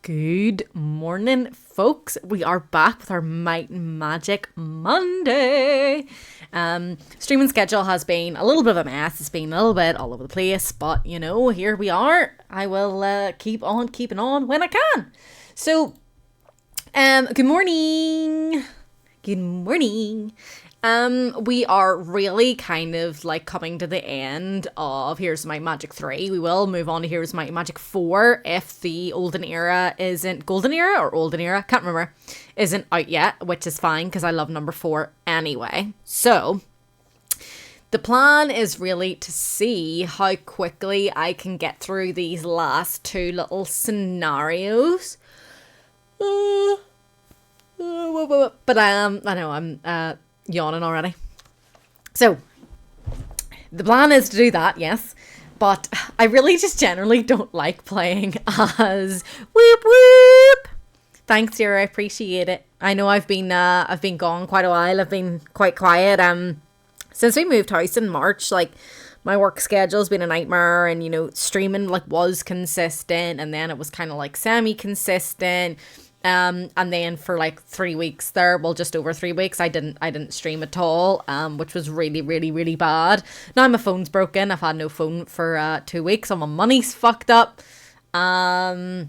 Good morning, folks. We are back with our Might and Magic Monday. Streaming schedule has been a little bit of a mess. It's been a little bit all over the place, but you know, here we are. I will keep on keeping on when I can. So, good morning. Good morning. We are really kind of like coming to the end of Here's My Magic 3. We will move on to Here's My Magic 4 if the Golden Era, can't remember, isn't out yet, which is fine because I love number 4 anyway. So, the plan is really to see how quickly I can get through these last two little scenarios. But I know I'm yawning already. So the plan is to do that, yes, but I really just generally don't like playing as whoop whoop. Thanks, dear, I appreciate it. I know I've been gone quite a while. I've been quite quiet. Since we moved house in March, like my work schedule's been a nightmare, and you know, streaming like was consistent, and then it was kind of like semi-consistent. And then for like 3 weeks there, well, just over 3 weeks, I didn't stream at all, which was really, really, really bad. Now my phone's broken. I've had no phone for 2 weeks, and my money's fucked up. And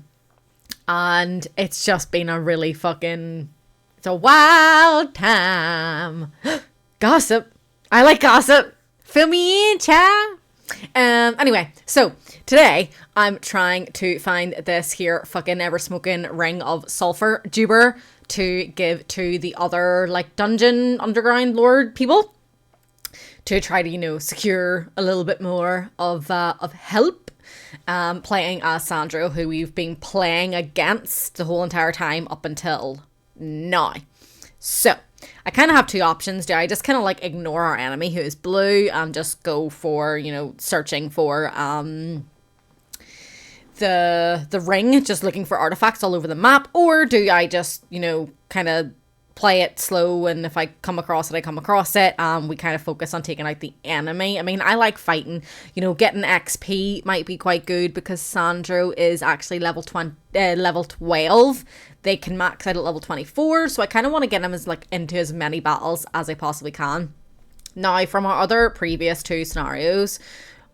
it's just been it's a wild time. Gossip. I like gossip. Fill me in, child. Anyway, so today I'm trying to find this here fucking ever smoking ring of sulfur juber to give to the other like dungeon underground lord people to try to, you know, secure a little bit more of help. Playing as Sandro, who we've been playing against the whole entire time up until now. So I kind of have two options. Do I just kind of like ignore our enemy who is blue and just go for, you know, searching for the ring, just looking for artifacts all over the map, or do I just, you know, kind of play it slow, and if I come across it, I come across it. We kind of focus on taking out the enemy. I mean, I like fighting, you know, getting XP might be quite good because Sandro is actually level 12. They can max out at level 24, so I kind of want to get him into as many battles as I possibly can. Now, from our other previous two scenarios,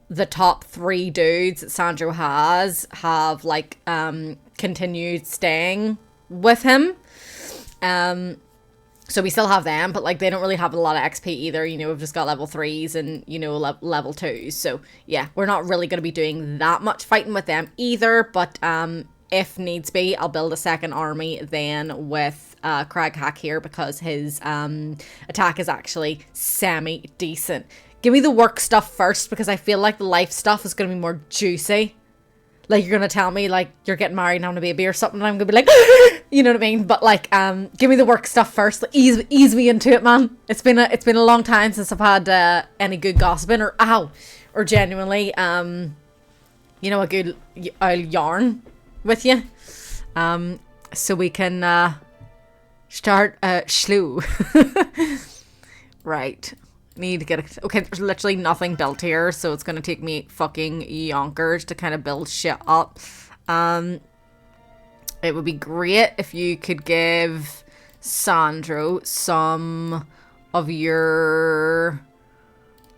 the top 3 dudes that Sandro have like continued staying with him. So we still have them, but like they don't really have a lot of XP either. You know, we've just got level 3s and, you know, level 2s. So yeah, we're not really going to be doing that much fighting with them either. But if needs be, I'll build a second army then with Kreegan here, because his attack is actually semi-decent. Give me the work stuff first, because I feel like the life stuff is going to be more juicy. Like, you're going to tell me, like, you're getting married and having a baby or something, and I'm going to be like, you know what I mean? But, like, give me the work stuff first. Like, ease me into it, man. It's been a long time since I've had any good gossiping or genuinely, you know, a good yarn with you. So we can start slow. Right. Need to get it. Okay, there's literally nothing built here, so it's gonna take me fucking yonkers to kind of build shit up. It would be great if you could give Sandro some of your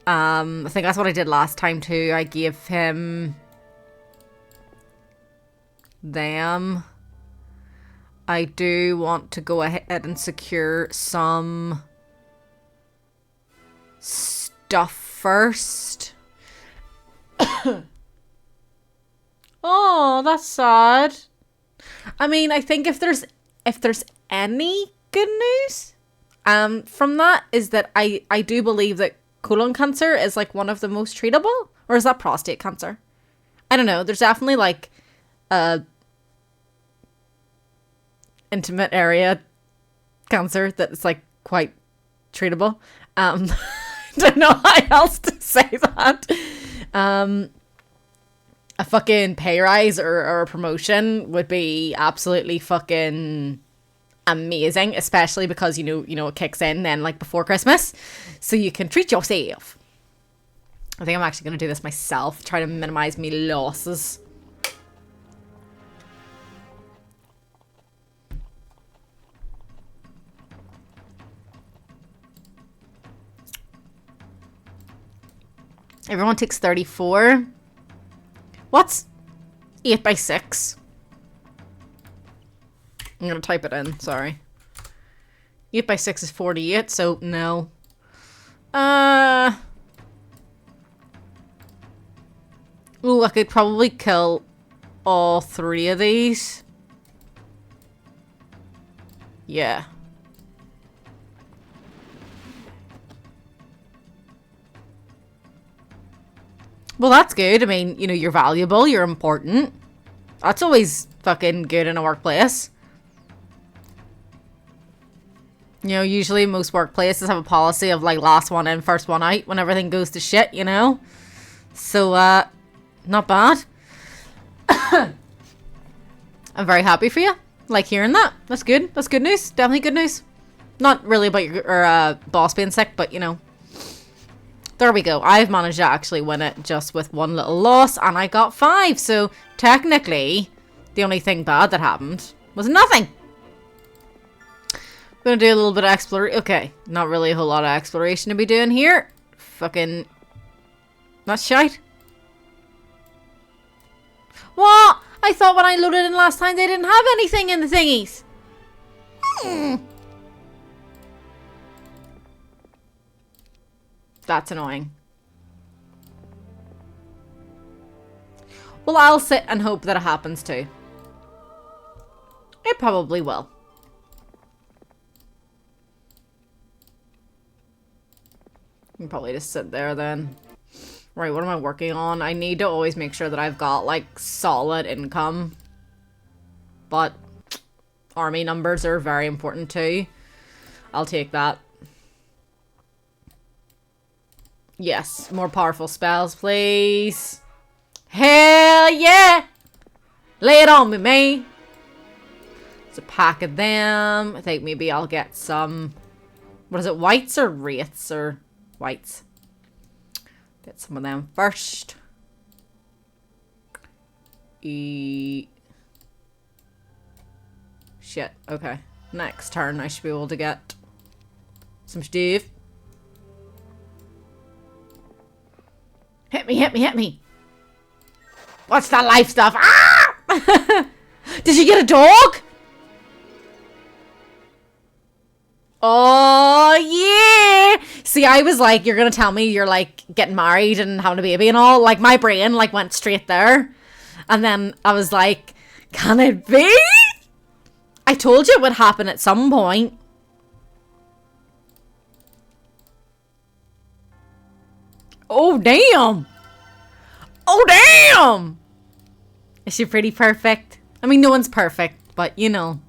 I think that's what I did last time too. I gave him them. I do want to go ahead and secure some stuff first. Oh, that's sad. I mean, I think if there's any good news from that, is that I do believe that colon cancer is like one of the most treatable, or is that prostate cancer? I don't know. There's definitely like a intimate area cancer that's like quite treatable. I don't know how else to say that. A fucking pay rise or a promotion would be absolutely fucking amazing, especially because you know it kicks in then like before Christmas, so you can treat yourself. I think I'm actually going to do this myself, try to minimize me losses. Everyone takes 34. What's 8 by 6? I'm gonna type it in, sorry. 8 by 6 is 48, so no. Ooh, I could probably kill all 3 of these. Yeah. Well, that's good. I mean, you know, you're valuable, you're important. That's always fucking good in a workplace. You know, usually most workplaces have a policy of like last one in, first one out when everything goes to shit, you know? So, not bad. I'm very happy for you. Like hearing that. That's good. That's good news. Definitely good news. Not really about your boss being sick, but you know. There we go. I've managed to actually win it just with one little loss, and I got 5. So technically, the only thing bad that happened was nothing. I'm gonna do a little bit of exploration. Okay, not really a whole lot of exploration to be doing here. Fucking, that's shite. What? I thought when I loaded in last time they didn't have anything in the thingies. That's annoying. Well, I'll sit and hope that it happens too. It probably will. You can probably just sit there then. Right, what am I working on? I need to always make sure that I've got, like, solid income. But army numbers are very important too. I'll take that. Yes, more powerful spells, please. Hell yeah! Lay it on me, man. It's a pack of them. I think maybe I'll get some... What is it, whites or wraiths or whites? Get some of them first. Shit, okay. Next turn I should be able to get some stuff. Hit me, hit me, hit me. What's that life stuff? Ah! Did you get a dog? Oh, yeah. See, I was like, you're going to tell me you're like getting married and having a baby and all. Like my brain like went straight there. And then I was like, can it be? I told you it would happen at some point. Oh, damn. Oh, damn. Is she pretty perfect? I mean, no one's perfect, but you know.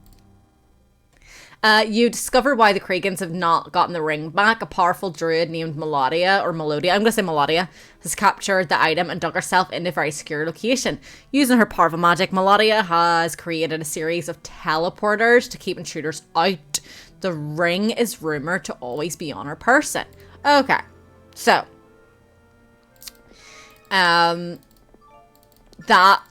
You discover why the Kreegans have not gotten the ring back. A powerful druid named Melodia, I'm going to say Melodia, has captured the item and dug herself into a very secure location. Using her powerful magic, Melodia has created a series of teleporters to keep intruders out. The ring is rumored to always be on her person. Okay, so that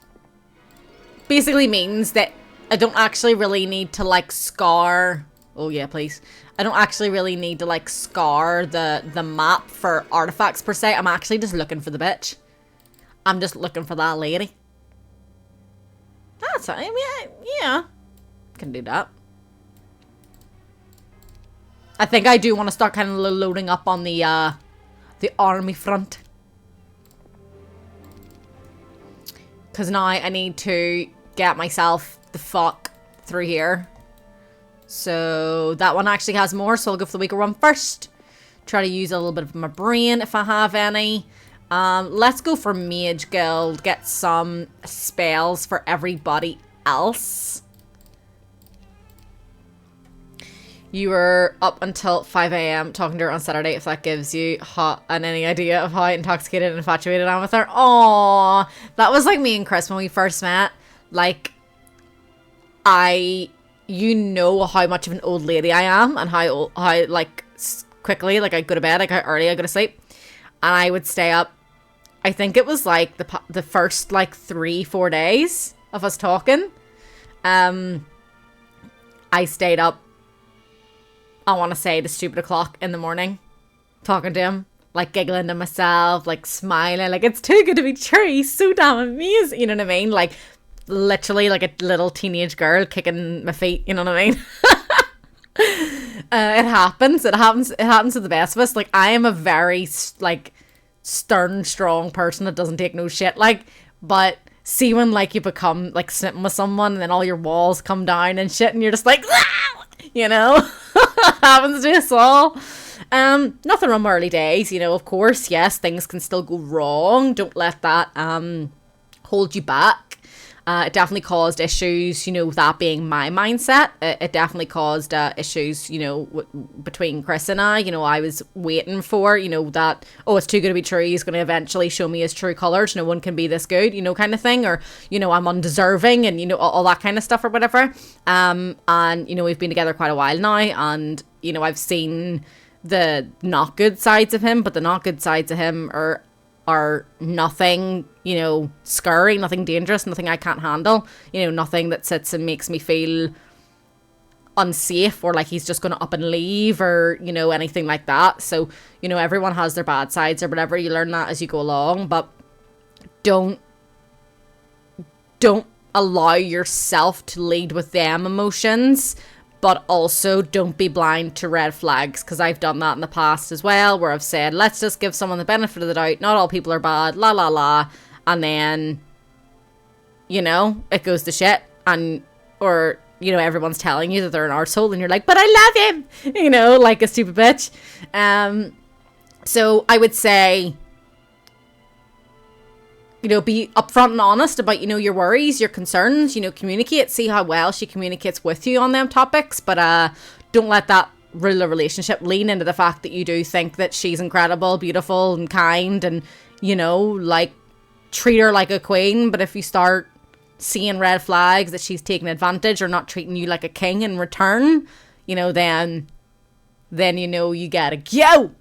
basically means that I don't actually really need to like scar. Oh yeah, please. I don't actually really need to like scar the map for artifacts per se. I'm actually just looking for the bitch. I'm just looking for that lady. That's fine. Yeah. Can do that. I think I do want to start kind of loading up on the army front. Because now I need to get myself the fuck through here. So that one actually has more, so I'll go for the weaker one first. Try to use a little bit of my brain if I have any. Let's go for Mage Guild. Get some spells for everybody else. You were up until 5 AM talking to her on Saturday, if that gives you any idea of how intoxicated and infatuated I am with her. Aww, that was like me and Chris when we first met. Like, you know how much of an old lady I am and how like quickly, like I go to bed, like how early I go to sleep. And I would stay up, I think it was like the first like 3-4 days of us talking. I stayed up, I want to say the stupid o'clock in the morning talking to him. like giggling to myself, like smiling, like it's too good to be true. He's so damn amazing. You know what I mean? Like literally like a little teenage girl kicking my feet. You know what I mean? It happens. It happens to the best of us. Like I am a very like stern, strong person that doesn't take no shit. Like, but see when like you become like smitten with someone and then all your walls come down and shit and you're just like, "Ah!" You know, happens to us all. Nothing wrong with early days, you know, of course, yes, things can still go wrong. Don't let that hold you back. It definitely caused issues, you know, that being my mindset. It definitely caused issues, you know, between Chris and I. You know, I was waiting for, you know, that, oh, it's too good to be true. He's going to eventually show me his true colours. No one can be this good, you know, kind of thing. Or, you know, I'm undeserving and, you know, all that kind of stuff or whatever. And, you know, we've been together quite a while now. And, you know, I've seen the not good sides of him, but the not good sides of him are nothing, you know, scary, nothing dangerous, nothing I can't handle, you know, nothing that sits and makes me feel unsafe or like he's just going to up and leave or, you know, anything like that. So, you know, everyone has their bad sides or whatever. You learn that as you go along, but don't allow yourself to lead with them emotions. But also don't be blind to red flags, because I've done that in the past as well, where I've said, let's just give someone the benefit of the doubt. Not all people are bad, la la la. And then, you know, it goes to shit. And, or, you know, everyone's telling you that they're an arsehole and you're like, but I love him, you know, like a stupid bitch. So I would say, you know, be upfront and honest about, you know, your worries, your concerns, you know, communicate, see how well she communicates with you on them topics, but don't let that rule a relationship. Lean into the fact that you do think that she's incredible, beautiful and kind and, you know, like treat her like a queen. But if you start seeing red flags that she's taking advantage or not treating you like a king in return, you know, then you know you gotta go.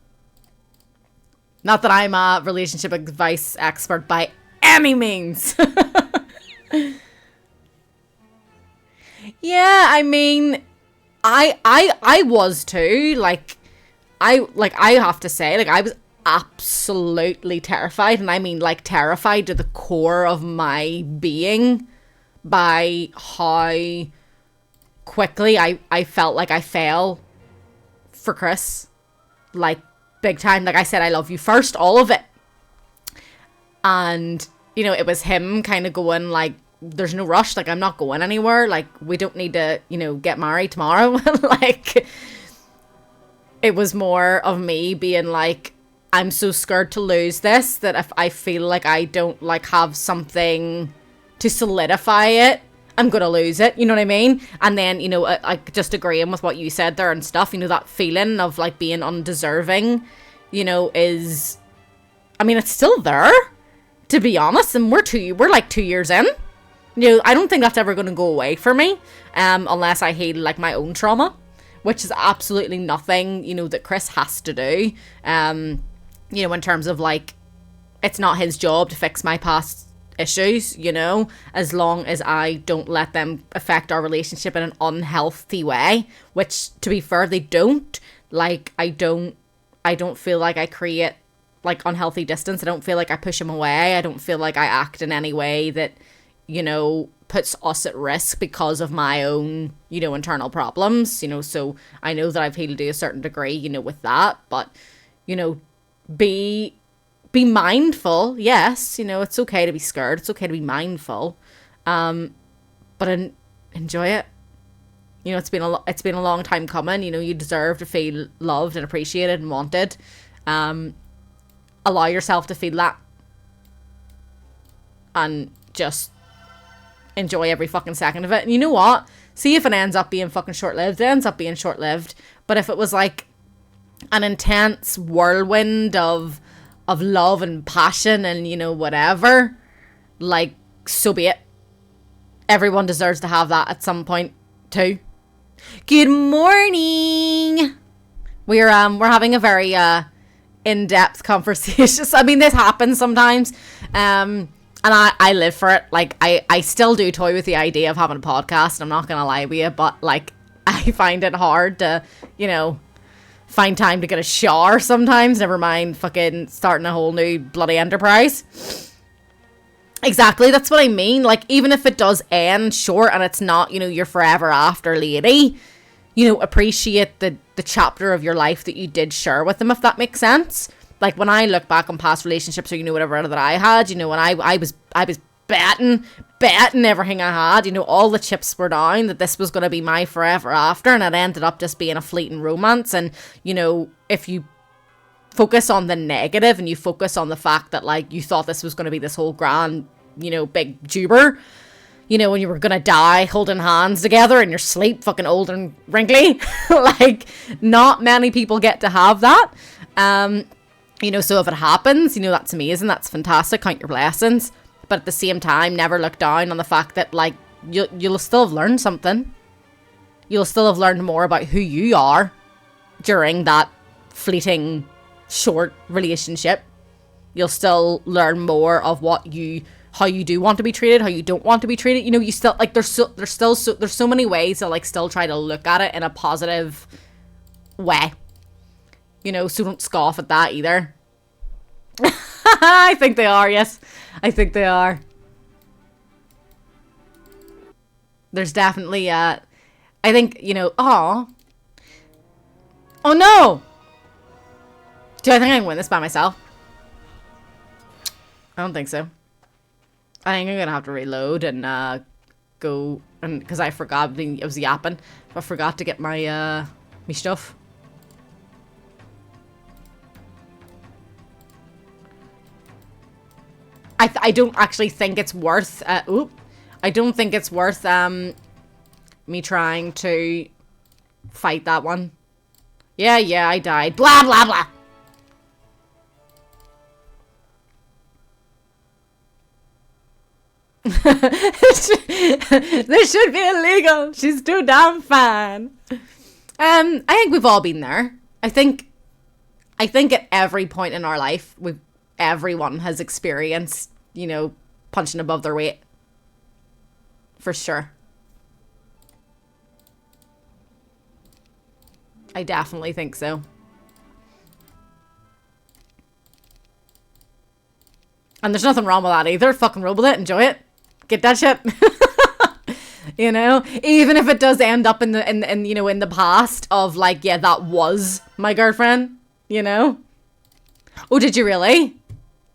Not that I'm a relationship advice expert by any means. Yeah, I mean, I was too. Like I have to say, like I was absolutely terrified, and I mean like terrified to the core of my being by how quickly I felt like I fell for Chris. Like big time. Like I said, I love you first, all of it. And, you know, it was him kind of going like, there's no rush. Like, I'm not going anywhere. Like, we don't need to, you know, get married tomorrow. Like, it was more of me being like, I'm so scared to lose this that if I feel like I don't like have something to solidify it, I'm going to lose it. You know what I mean? And then, you know, I just agreeing with what you said there and stuff, you know, that feeling of like being undeserving, you know, is, I mean, it's still there, to be honest. And we're like 2 years in. You know, I don't think that's ever going to go away for me, unless I heal like my own trauma, which is absolutely nothing, you know, that Chris has to do. You know, in terms of like, it's not his job to fix my past issues, you know, as long as I don't let them affect our relationship in an unhealthy way, which to be fair, they don't. Like, I don't feel like I create like unhealthy distance. I don't feel like I push him away. I don't feel like I act in any way that, you know, puts us at risk because of my own, you know, internal problems, you know. So I know that I've healed to a certain degree, you know, with that, but, you know, be mindful. Yes, you know, it's okay to be scared. It's okay to be mindful, but enjoy it. You know, it's been a long time coming. You know, you deserve to feel loved and appreciated and wanted. Allow yourself to feel that, and just enjoy every fucking second of it. And you know what? See if it ends up being fucking short-lived. It ends up being short-lived. But if it was like an intense whirlwind of love and passion and, you know, whatever, like, so be it. Everyone deserves to have that at some point too. Good morning. We're having a very in-depth conversation. I mean, this happens sometimes. And I live for it. Like, I still do toy with the idea of having a podcast. I'm not going to lie with you. But, like, I find it hard to, you know, find time to get a shower sometimes, never mind fucking starting a whole new bloody enterprise. Exactly, that's what I mean. Like, even if it does end short and it's not, you know, your forever after lady, you know, appreciate the chapter of your life that you did share with them, if that makes sense. Like, when I look back on past relationships, or, you know, whatever that I had, you know, when I was betting everything I had, you know, all the chips were down that this was going to be my forever after, and it ended up just being a fleeting romance. And, you know, if you focus on the negative and you focus on the fact that, like, you thought this was going to be this whole grand, you know, big juber, you know, when you were going to die holding hands together in your sleep, fucking old and wrinkly, like, not many people get to have that. You know, so if it happens, you know, that's amazing, that's fantastic, count your blessings. But at the same time, never look down on the fact that, like, you'll still have learned something. You'll still have learned more about who you are during that fleeting, short relationship. You'll still learn more of how you do want to be treated, how you don't want to be treated. You know, you still, like, there's so many ways to, like, still try to look at it in a positive way. You know, so don't scoff at that either. I think they are, yes. I think they are. There's definitely, I think, you know, oh no! Do I think I can win this by myself? I don't think so. I think I'm gonna have to reload and, go, and, because I forgot, I was yapping. I forgot to get my, me stuff. I don't actually think it's worth, I don't think it's worth, me trying to fight that one. Yeah, I died. Blah, blah, blah. This should be illegal. She's too damn fine. I think we've all been there. I think at every point in our life, everyone has experienced, you know, punching above their weight. For sure. I definitely think so. And there's nothing wrong with that either. Fucking roll with it. Enjoy it. Get that shit. You know? Even if it does end up in you know, in the past of, like, yeah, that was my girlfriend. You know? Oh, did you really?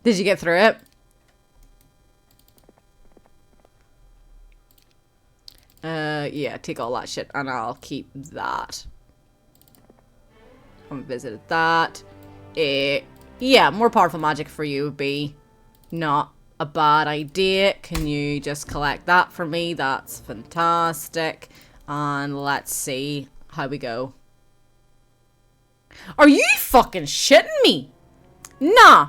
Did you get through it? Yeah, take all that shit and I'll keep that. I haven't visited that. Yeah, more powerful magic for you would be not a bad idea. Can you just collect that for me? That's fantastic. And let's see how we go. Are you fucking shitting me? Nah.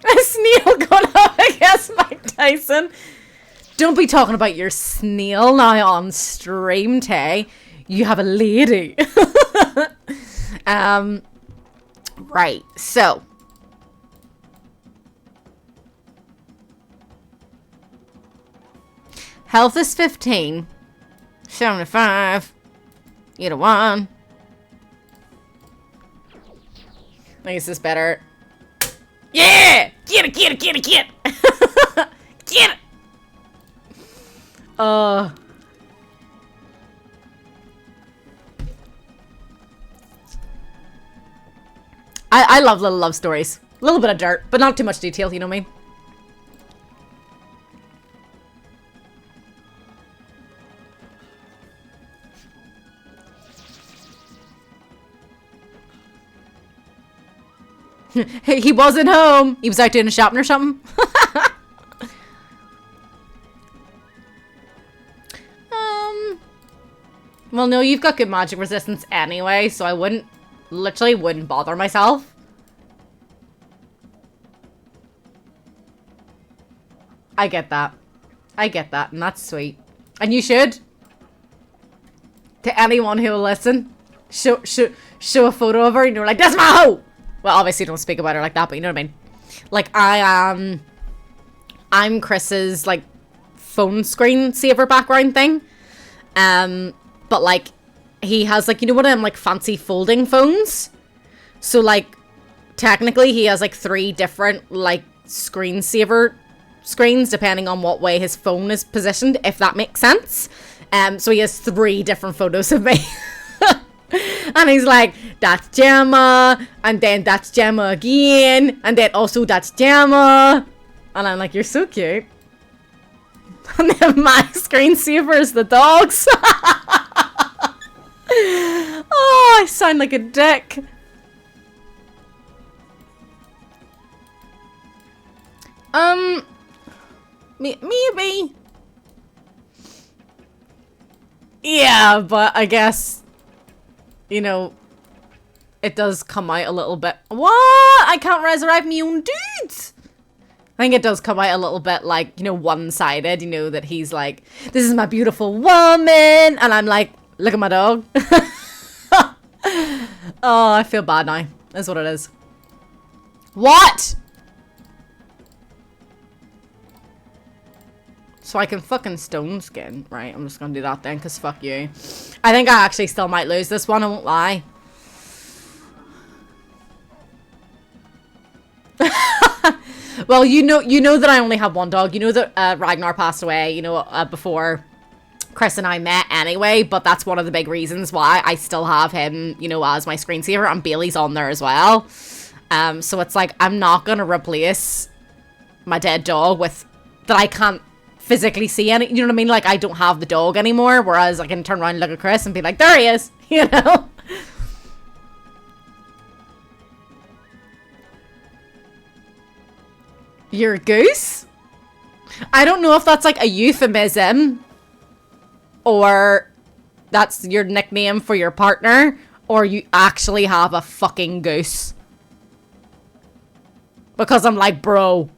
A snail going up against Mike Tyson. Don't be talking about your snail now on stream, Tay. You have a lady. Right, so. Health is 15. 75. 81. I think this is better. Yeah! Get it! Get it! I love little love stories. A little bit of dirt, but not too much detail, you know what I mean? He wasn't home. He was out doing a shopping or something. Well, no, you've got good magic resistance anyway, so I literally wouldn't bother myself. I get that, and that's sweet. And you should. To anyone who will listen, show a photo of her and you're like, that's my hoe! Well, obviously don't speak about her like that, but you know what I mean. Like, I'm Chris's, like, phone screen saver background thing. But, like, he has, like, you know, one of them, like, fancy folding phones? So, like, technically he has, like, 3 different, like, screensaver screens, depending on what way his phone is positioned, if that makes sense. So he has 3 different photos of me. And he's like, that's Gemma, and then that's Gemma again, and then also that's Gemma. And I'm like, you're so cute. And then my screensaver is the dogs. Oh, I sound like a dick. Maybe. Yeah, but I guess, you know, it does come out a little bit. What? I can't resurrect my own dudes. I think it does come out a little bit, like, you know, one-sided, you know, that he's like, this is my beautiful woman, and I'm like, look at my dog. Oh, I feel bad now. That's what it is. What? So I can fucking stone skin. Right, I'm just gonna do that then, because fuck you. I think I actually still might lose this one, I won't lie. Well, you know that I only have one dog. You know that Ragnar passed away, you know, before Chris and I met anyway, but that's one of the big reasons why I still have him, you know, as my screensaver, and Bailey's on there as well. So it's like, I'm not gonna replace my dead dog with, that I can't physically see any, you know what I mean? Like, I don't have the dog anymore, whereas I can turn around and look at Chris and be like, there he is, you know? You're a goose? I don't know if that's like a euphemism, or that's your nickname for your partner, or you actually have a fucking goose. Because I'm like, bro,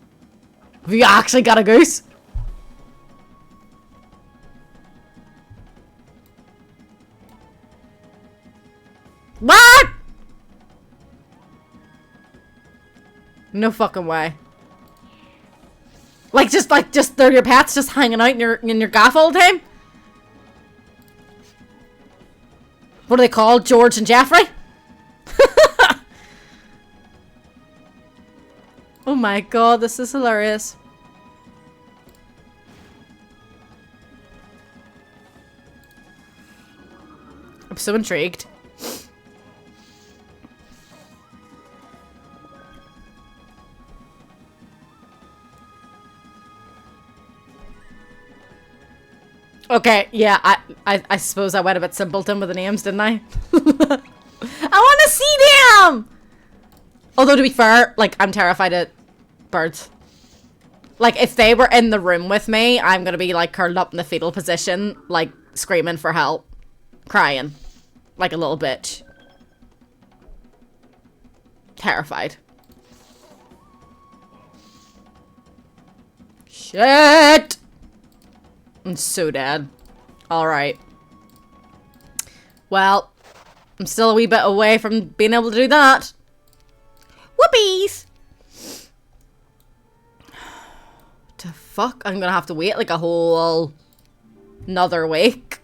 have you actually got a goose? What? No fucking way. Like just they're your pets just hanging out in your gaff all the time? What are they called? George and Jeffrey? Oh my god, this is hilarious. I'm so intrigued. Okay, yeah, I suppose I went a bit simpleton with the names, didn't I? I want to see them! Although, to be fair, like, I'm terrified of birds. Like, if they were in the room with me, I'm gonna be, like, curled up in the fetal position, like, screaming for help. Crying. Like a little bitch. Terrified. Shit! I'm so dead. Alright. Well, I'm still a wee bit away from being able to do that. Whoopies! The fuck? I'm gonna have to wait like a whole another week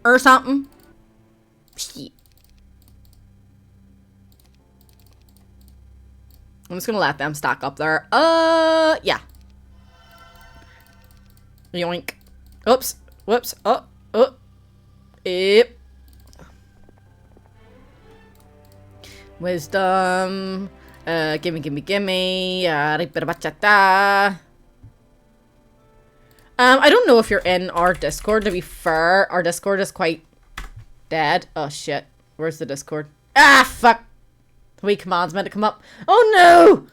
or something. Shit. I'm just gonna let them stack up there. Yeah. Yoink. Oops. Whoops. Oh. Oh. Yep. Wisdom. Gimme. I don't know if you're in our Discord, to be fair. Our Discord is quite dead. Oh, shit. Where's the Discord? Ah, fuck. The wee command's meant to come up. Oh,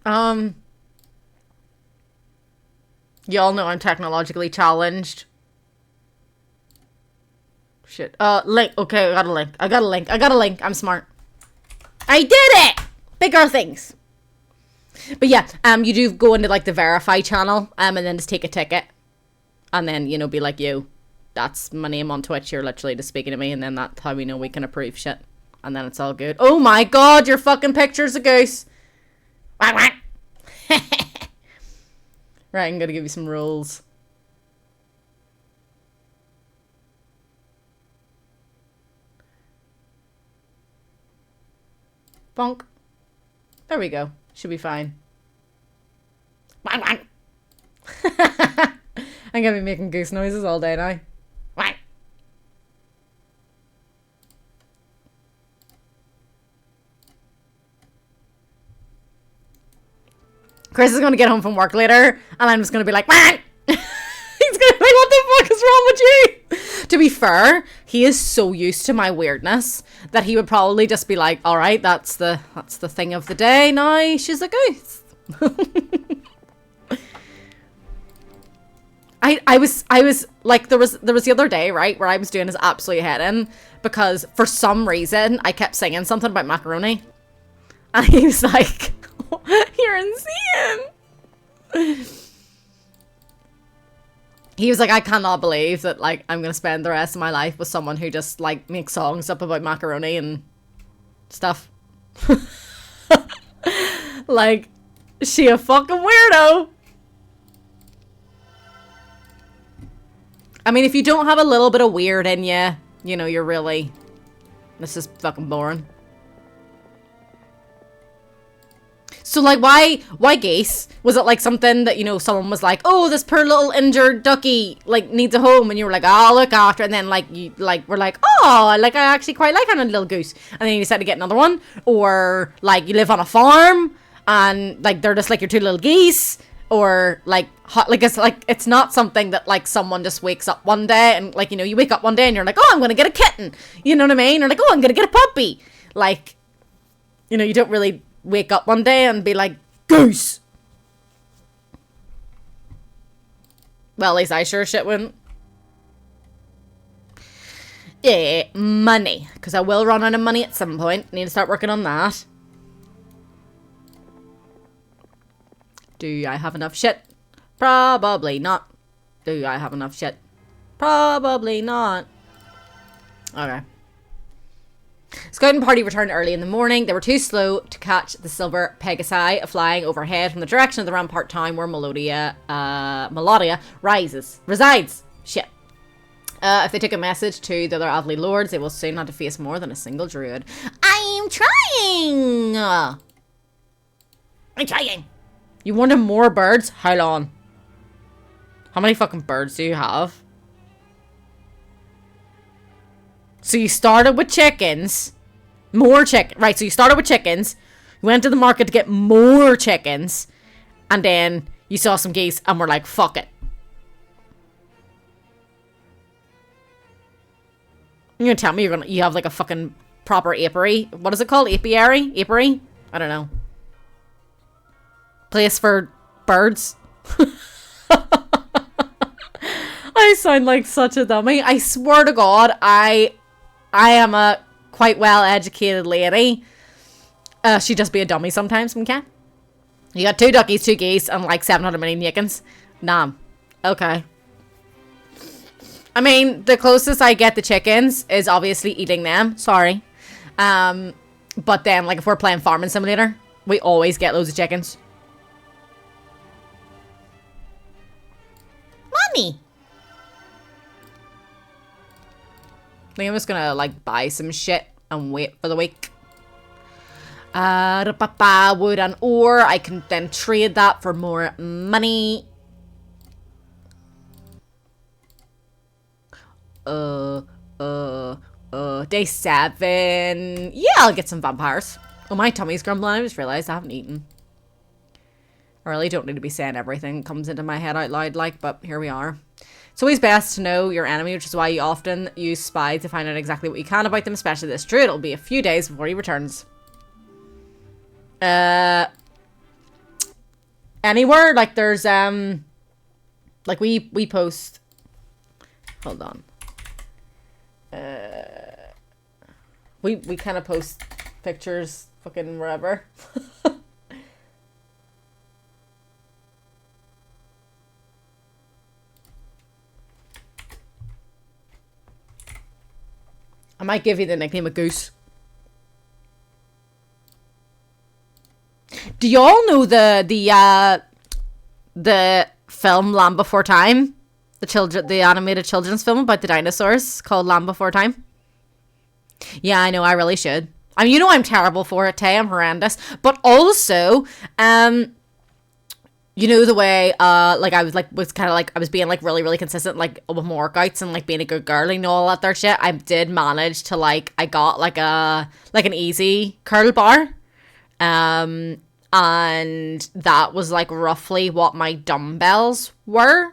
no! Y'all know I'm technologically challenged. Shit. Link. Okay, I got a link. I'm smart. I did it! Bigger things. But yeah, you do go into, like, the verify channel, and then just take a ticket. And then, you know, be like, yo, that's my name on Twitch. You're literally just speaking to me, and then that's how we know we can approve shit. And then it's all good. Oh my god, your fucking picture's a goose. Whack, whack. Right, I'm gonna give you some rules. Bonk. There we go. Should be fine. Wang, wang. I'm gonna be making goose noises all day now. Wang. Chris is gonna get home from work later, and I'm just gonna be like, wang. He's gonna be like, what the fuck is wrong with you? To be fair, he is so used to my weirdness that he would probably just be like, all right, that's the thing of the day now. She's a goose. I was like, there was the other day, right, where I was doing his absolute head in because for some reason I kept singing something about macaroni, and he was like, you're insane. He was like, I cannot believe that, like, I'm gonna spend the rest of my life with someone who just, like, makes songs up about macaroni and stuff. Like, she a fucking weirdo. I mean, if you don't have a little bit of weird in you, you know, you're really... This is fucking boring. So, like, why geese? Was it, like, something that, you know, someone was like, oh, this poor little injured ducky, like, needs a home, and you were like, I'll look after it, and then, like, you, like, were like, oh, like, I actually quite like having a little goose, and then you decided to get another one, or, like, you live on a farm, and, like, they're just, like, your two little geese, or, like, it's not something that, like, someone just wakes up one day, and, like, you know, you wake up one day, and you're like, oh, I'm gonna get a kitten, you know what I mean, or, like, oh, I'm gonna get a puppy, like, you know, you don't really wake up one day and be like, goose. Well, at least I sure shit wouldn't. Yeah, money. Because I will run out of money at some point. Need to start working on that. Do I have enough shit? Probably not. Do I have enough shit? Probably not. Okay. Scouting party returned early in the morning. They were too slow to catch the silver Pegasi flying overhead from the direction of the rampart town where Melodia resides. Shit. If they took a message to the other Avley lords, they will soon have to face more than a single druid. I'm trying! I'm trying! You wanted more birds? How long? How many fucking birds do you have? So you started with chickens. More chicken. Right, so you started with chickens. You went to the market to get more chickens. And then you saw some geese and were like, fuck it. You're gonna tell me you have like a fucking proper apiary. What is it called? Apiary? Apiary? I don't know. Place for birds. I sound like such a dummy. I swear to God, I am a quite well-educated lady. She'd just be a dummy sometimes, okay? You got 2 duckies, 2 geese, and like 700 million chickens. Nah. Okay. I mean, the closest I get to chickens is obviously eating them. Sorry. But then, like, if we're playing Farming Simulator, we always get loads of chickens. Money! I think I'm just gonna, like, buy some shit and wait for the week. Wood and ore. I can then trade that for more money. Day 7. Yeah, I'll get some vampires. Oh, my tummy's grumbling. I just realized I haven't eaten. I really don't need to be saying everything that comes into my head out loud, like, but here we are. It's always best to know your enemy, which is why you often use spies to find out exactly what you can about them, especially this druid. It'll be a few days before he returns. Anywhere? Like, there's, like, we post... Hold on. We kind of post pictures fucking wherever. I might give you the nickname of Goose. Do y'all know the film Land Before Time? The animated children's film about the dinosaurs called Land Before Time? Yeah, I know, I really should. I mean, you know I'm terrible for it, Tay. I'm horrendous. But also, you know the way, like I was kind of like, I was being like really, really consistent, like with my workouts and like being a good girl and all that there shit. I did manage to like, I got like an easy curl bar. And that was like roughly what my dumbbells were.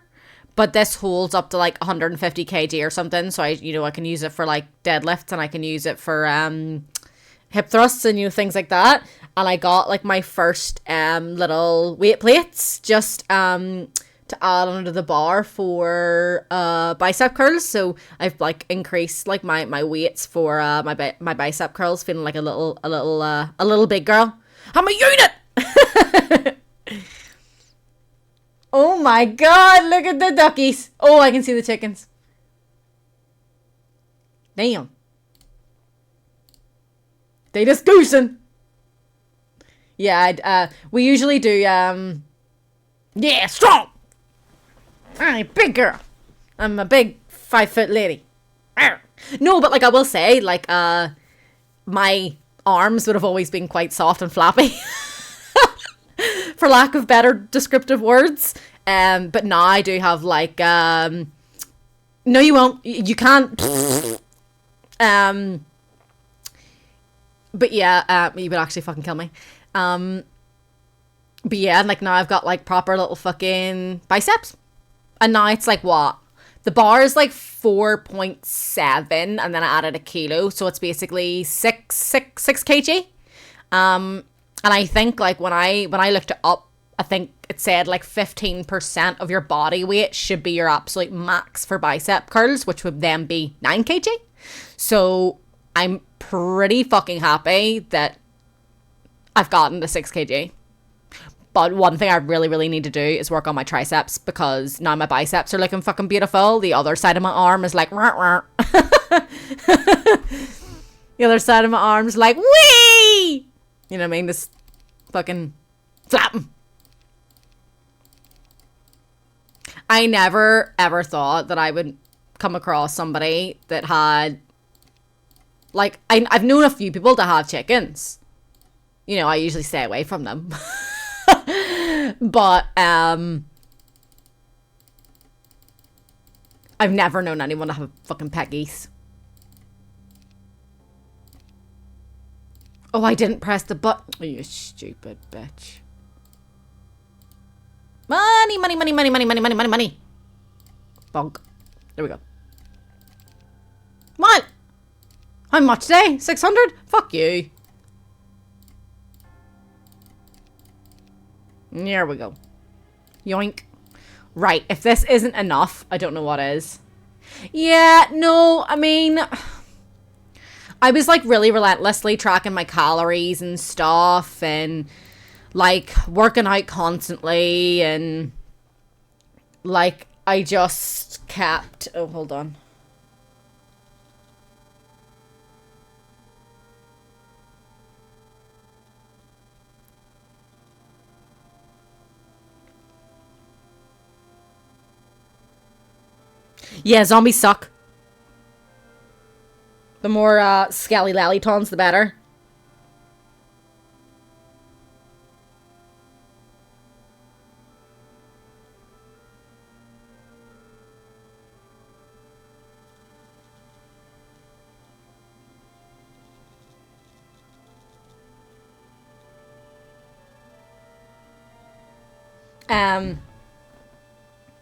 But this holds up to like 150 kg or something. So I can use it for like deadlifts, and I can use it for hip thrusts and things like that. And I got like my first little weight plates just to add onto the bar for bicep curls. So I've like increased like my weights for my bicep curls, feeling like a little big girl. I'm a unit. Oh my god, look at the duckies. Oh, I can see the chickens. Damn. They just goosing. Yeah, we usually do, yeah, strong. I'm a big girl. I'm a big 5-foot lady. No, but like I will say, like, my arms would have always been quite soft and flappy. For lack of better descriptive words. But now I do have like, no you won't. You can't. But yeah, you would actually fucking kill me. But yeah, like now I've got like proper little fucking biceps. And now it's like what? The bar is like 4.7 and then I added a kilo. So it's basically 6 kg. And I think like when I looked it up, I think it said like 15% of your body weight should be your absolute max for bicep curls, which would then be 9 kg. So I'm pretty fucking happy that I've gotten to 6 kg. But one thing I really, really need to do is work on my triceps, because now my biceps are looking fucking beautiful. The other side of my arm is like, rah, rah. The other side of my arm is like, wee! You know what I mean? This fucking flapping. I never, ever thought that I would come across somebody that had, like, I've known a few people to have chickens. You know, I usually stay away from them. But, I've never known anyone to have fucking pet geese. Oh, I didn't press the button. Oh, you stupid bitch. Money, money, money, money, money, money, money, money, money. Bonk. There we go. What? How much today? 600? Fuck you. There we go. Yoink. Right, if this isn't enough, I don't know what is. Yeah, no, I mean, I was like really relentlessly tracking my calories and stuff and like working out constantly, and like I just kept, oh, hold on. Yeah, zombies suck. The more scally lally tons, the better.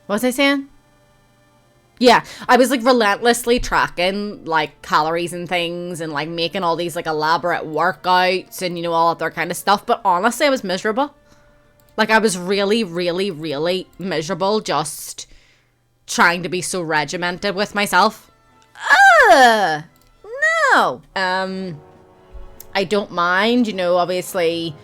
What was I saying? Yeah, I was like relentlessly tracking like calories and things and like making all these like elaborate workouts and all that kind of stuff. But honestly, I was miserable. Like I was really, really, really miserable just trying to be so regimented with myself. No. I don't mind, obviously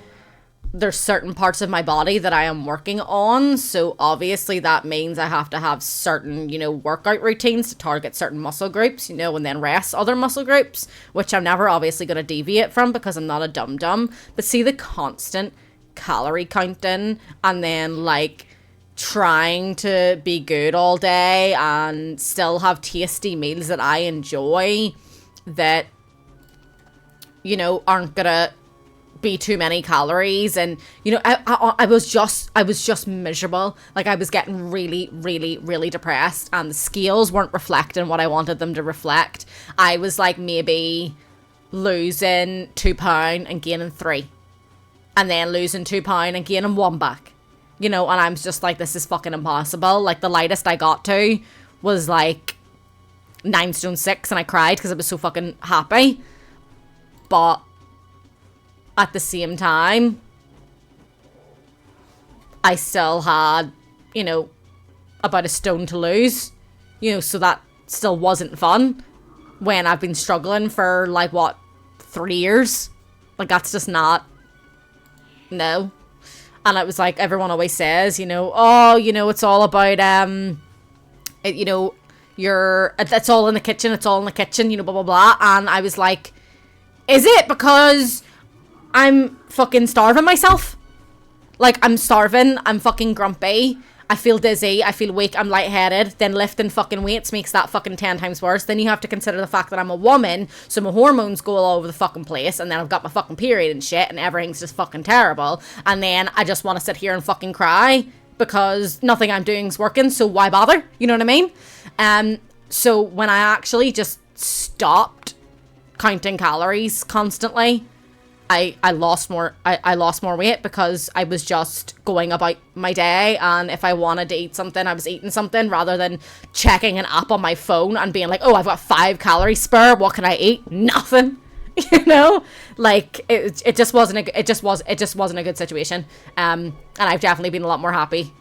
there's certain parts of my body that I am working on, so obviously that means I have to have certain, workout routines to target certain muscle groups, and then rest other muscle groups, which I'm never obviously going to deviate from because I'm not a dum-dum. But see, the constant calorie counting and then like trying to be good all day and still have tasty meals that I enjoy, that aren't gonna be too many calories. And I was just miserable. Like, I was getting really, really, really depressed, and the scales weren't reflecting what I wanted them to reflect. I was like maybe losing 2 pound and gaining 3, and then losing 2 pound and gaining 1 back, and I'm just like, this is fucking impossible. Like, the lightest I got to was like 9 stone 6, and I cried because I was so fucking happy. But at the same time, I still had, about a stone to lose, so that still wasn't fun when I've been struggling for, like, 3 years? Like, that's just not, no. And it was like, everyone always says, it's all about, it's all in the kitchen, blah, blah, blah. And I was like, is it because I'm fucking starving myself? Like, I'm starving, I'm fucking grumpy, I feel dizzy, I feel weak, I'm lightheaded, then lifting fucking weights makes that fucking 10 times worse. Then you have to consider the fact that I'm a woman, so my hormones go all over the fucking place, and then I've got my fucking period and shit, and everything's just fucking terrible. And then I just want to sit here and fucking cry because nothing I'm doing's working, so why bother? You know what I mean? So when I actually just stopped counting calories constantly, I lost more weight, because I was just going about my day, and if I wanted to eat something, I was eating something, rather than checking an app on my phone and being like, oh, I've got 5 calories spare, what can I eat? Nothing. Like, it just wasn't a good situation. And I've definitely been a lot more happy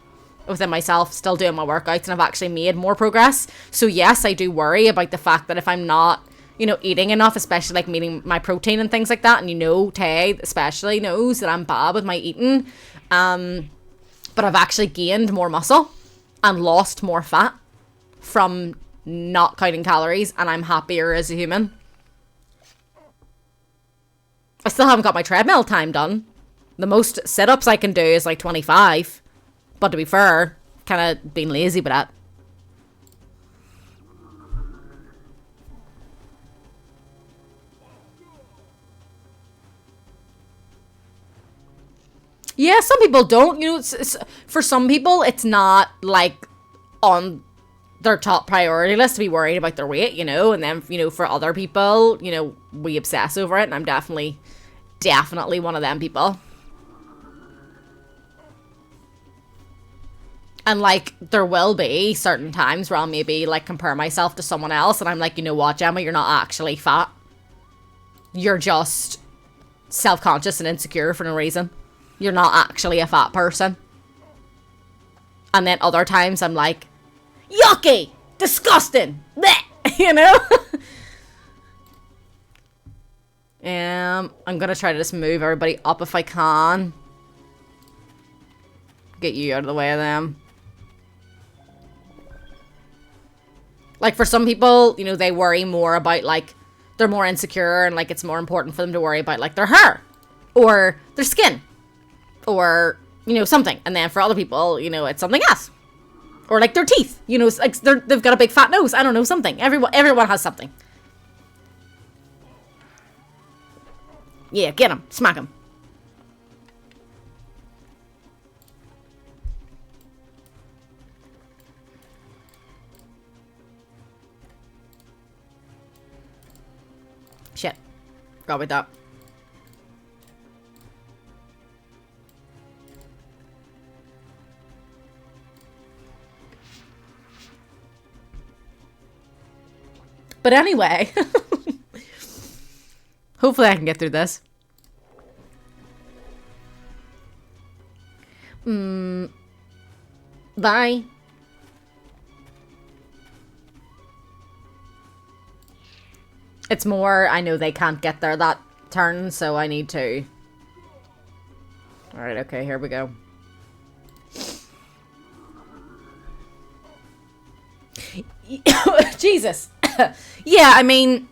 within myself, still doing my workouts, and I've actually made more progress. So yes, I do worry about the fact that if I'm not eating enough, especially like meeting my protein and things like that, and Tay especially knows that I'm bad with my eating, but I've actually gained more muscle and lost more fat from not counting calories, and I'm happier as a human. I still haven't got my treadmill time done. The most sit-ups I can do is like 25, but to be fair, kind of being lazy with that. Yeah, some people don't. It's for some people, it's not like on their top priority list to be worried about their weight, and then, for other people, we obsess over it, and I'm definitely one of them people. And, like, there will be certain times where I'll maybe, like, compare myself to someone else, and I'm like, you know what, Gemma, you're not actually fat. You're just self-conscious and insecure for no reason. You're not actually a fat person. And then other times I'm like, yucky! Disgusting! Blech! I'm gonna try to just move everybody up if I can. Get you out of the way of them. Like, for some people, they worry more about, like, they're more insecure, and, like, it's more important for them to worry about, like, their hair. Or their skin. Or, something. And then for other people, it's something else. Or, like, their teeth. Like, they've got a big fat nose. I don't know, something. Everyone has something. Yeah, get him. Smack him. Shit. Forgot about that. But anyway, hopefully I can get through this. Bye. It's more, I know they can't get there that turn, so I need to. Alright, okay, here we go. Jesus. Yeah, I mean,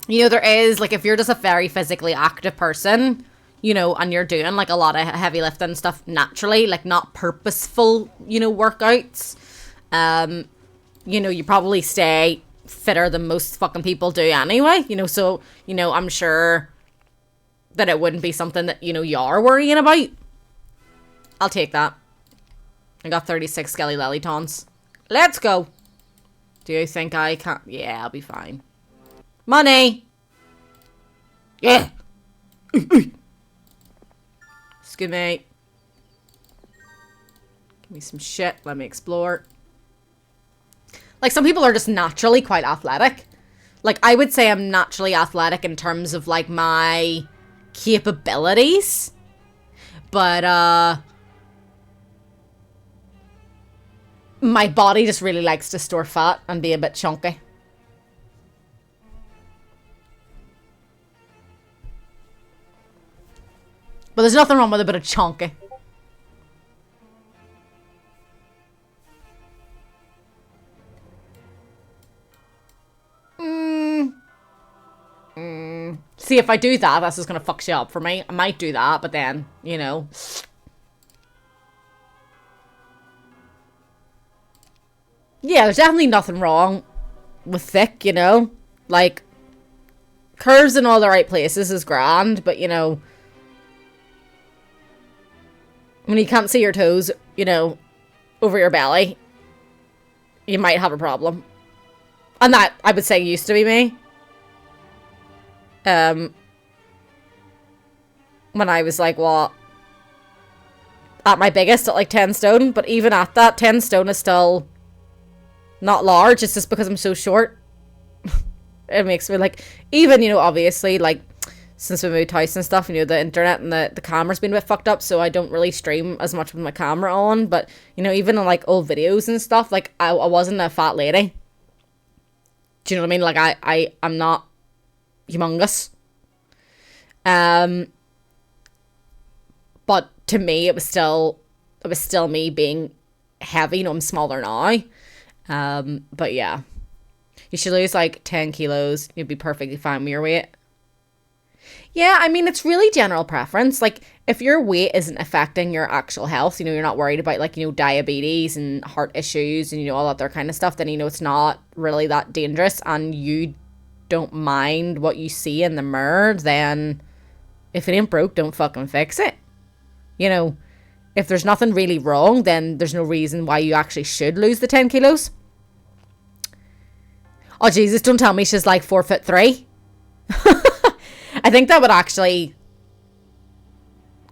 there is, like, if you're just a very physically active person, and you're doing, like, a lot of heavy lifting stuff naturally, like, not purposeful, workouts, you probably stay fitter than most fucking people do anyway, so, I'm sure, that it wouldn't be something that, you know, you are worrying about. I'll take that. I got 36 skelly lelytons. Let's go. Do you think I can't? Yeah, I'll be fine. Money! Yeah! Excuse me. Give me some shit. Let me explore. Like, some people are just naturally quite athletic. Like, I would say I'm naturally athletic in terms of, like, my capabilities. But, my body just really likes to store fat and be a bit chunky. But there's nothing wrong with a bit of chunky. See, if I do that, that's just gonna fuck shit up for me. I might do that, but then, you know. Yeah, there's definitely nothing wrong with thick, you know? Like, curves in all the right places is grand, but, you know, when you can't see your toes, you know, over your belly, you might have a problem. And that, I would say, used to be me. When I was like, what? At my biggest, at like 10 stone. But even at that, 10 stone is still not large. It's just because I'm so short. It makes me like, even, you know, obviously, like, since we moved house and stuff, you know, the internet and the camera's been a bit fucked up, so I don't really stream as much with my camera on. But, you know, even in like old videos and stuff, like, I wasn't a fat lady. Do you know what I mean? Like, I'm not humongous. But to me, it was still me being heavy. You know, I'm smaller now. But yeah. You should lose like 10 kilos. You'd be perfectly fine with your weight. Yeah, I mean, it's really general preference. Like, if your weight isn't affecting your actual health, you know, you're not worried about, like, you know, diabetes and heart issues and, you know, all that other kind of stuff, then, you know, it's not really that dangerous and you don't mind what you see in the mirror, then if it ain't broke, don't fucking fix it. You know, if there's nothing really wrong, then there's no reason why you actually should lose the 10 kilos. Oh, Jesus, don't tell me she's like 4'3". I think that would actually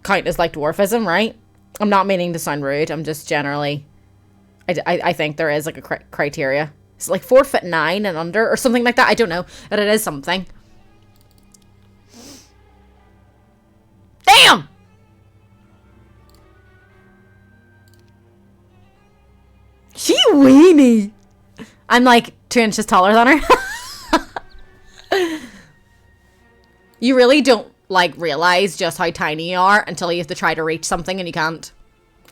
count as like dwarfism, right? I'm not meaning to sound rude. I'm just generally, I think there is like a criteria. It's like 4'9" and under or something like that. I don't know, but it is something. Damn! She weenie. I'm like 2 inches taller than her. You really don't, like, realize just how tiny you are until you have to try to reach something and you can't.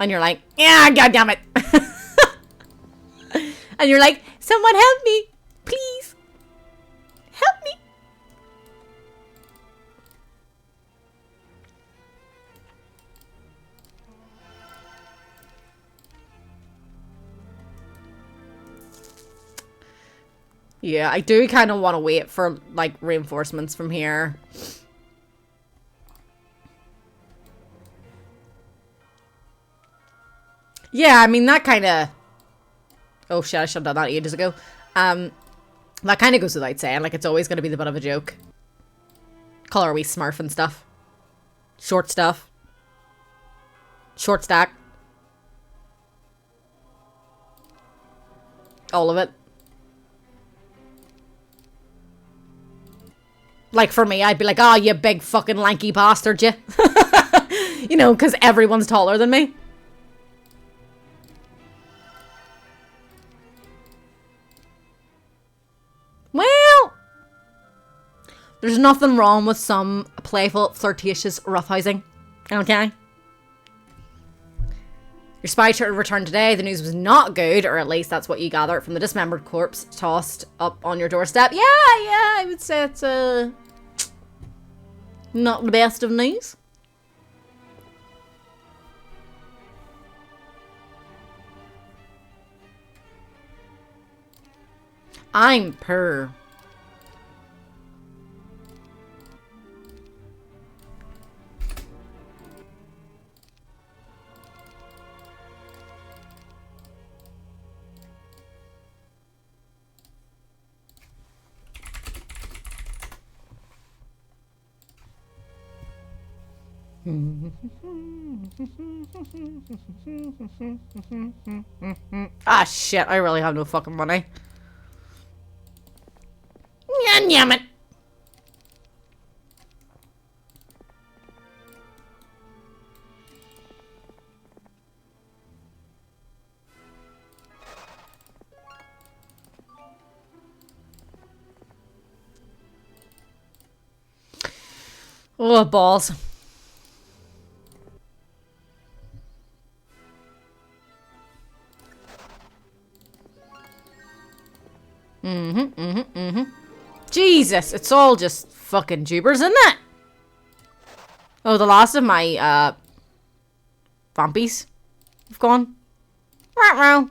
And you're like, yeah, goddammit. And you're like, someone help me. Please. Help me. Yeah, I do kind of want to wait for, like, reinforcements from here. Yeah, I mean, that kind of... Oh, shit, I should have done that ages ago. That kind of goes without saying. Like, it's always going to be the butt of a joke. Call her a wee smurf and stuff. Short stuff. Short stack. All of it. Like, for me, I'd be like, oh, you big fucking lanky bastard, you. You know, because everyone's taller than me. Well, there's nothing wrong with some playful, flirtatious roughhousing. Okay? Your spy returned today. The news was not good, or at least that's what you gather from the dismembered corpse tossed up on your doorstep. Yeah, I would say it's not the best of news. I'm purr. Ah, shit. I really have no fucking money. Yum it. Oh, balls. Jesus, it's all just fucking jubers, isn't it? Oh, the last of my, vampies have gone. Ruh-roh.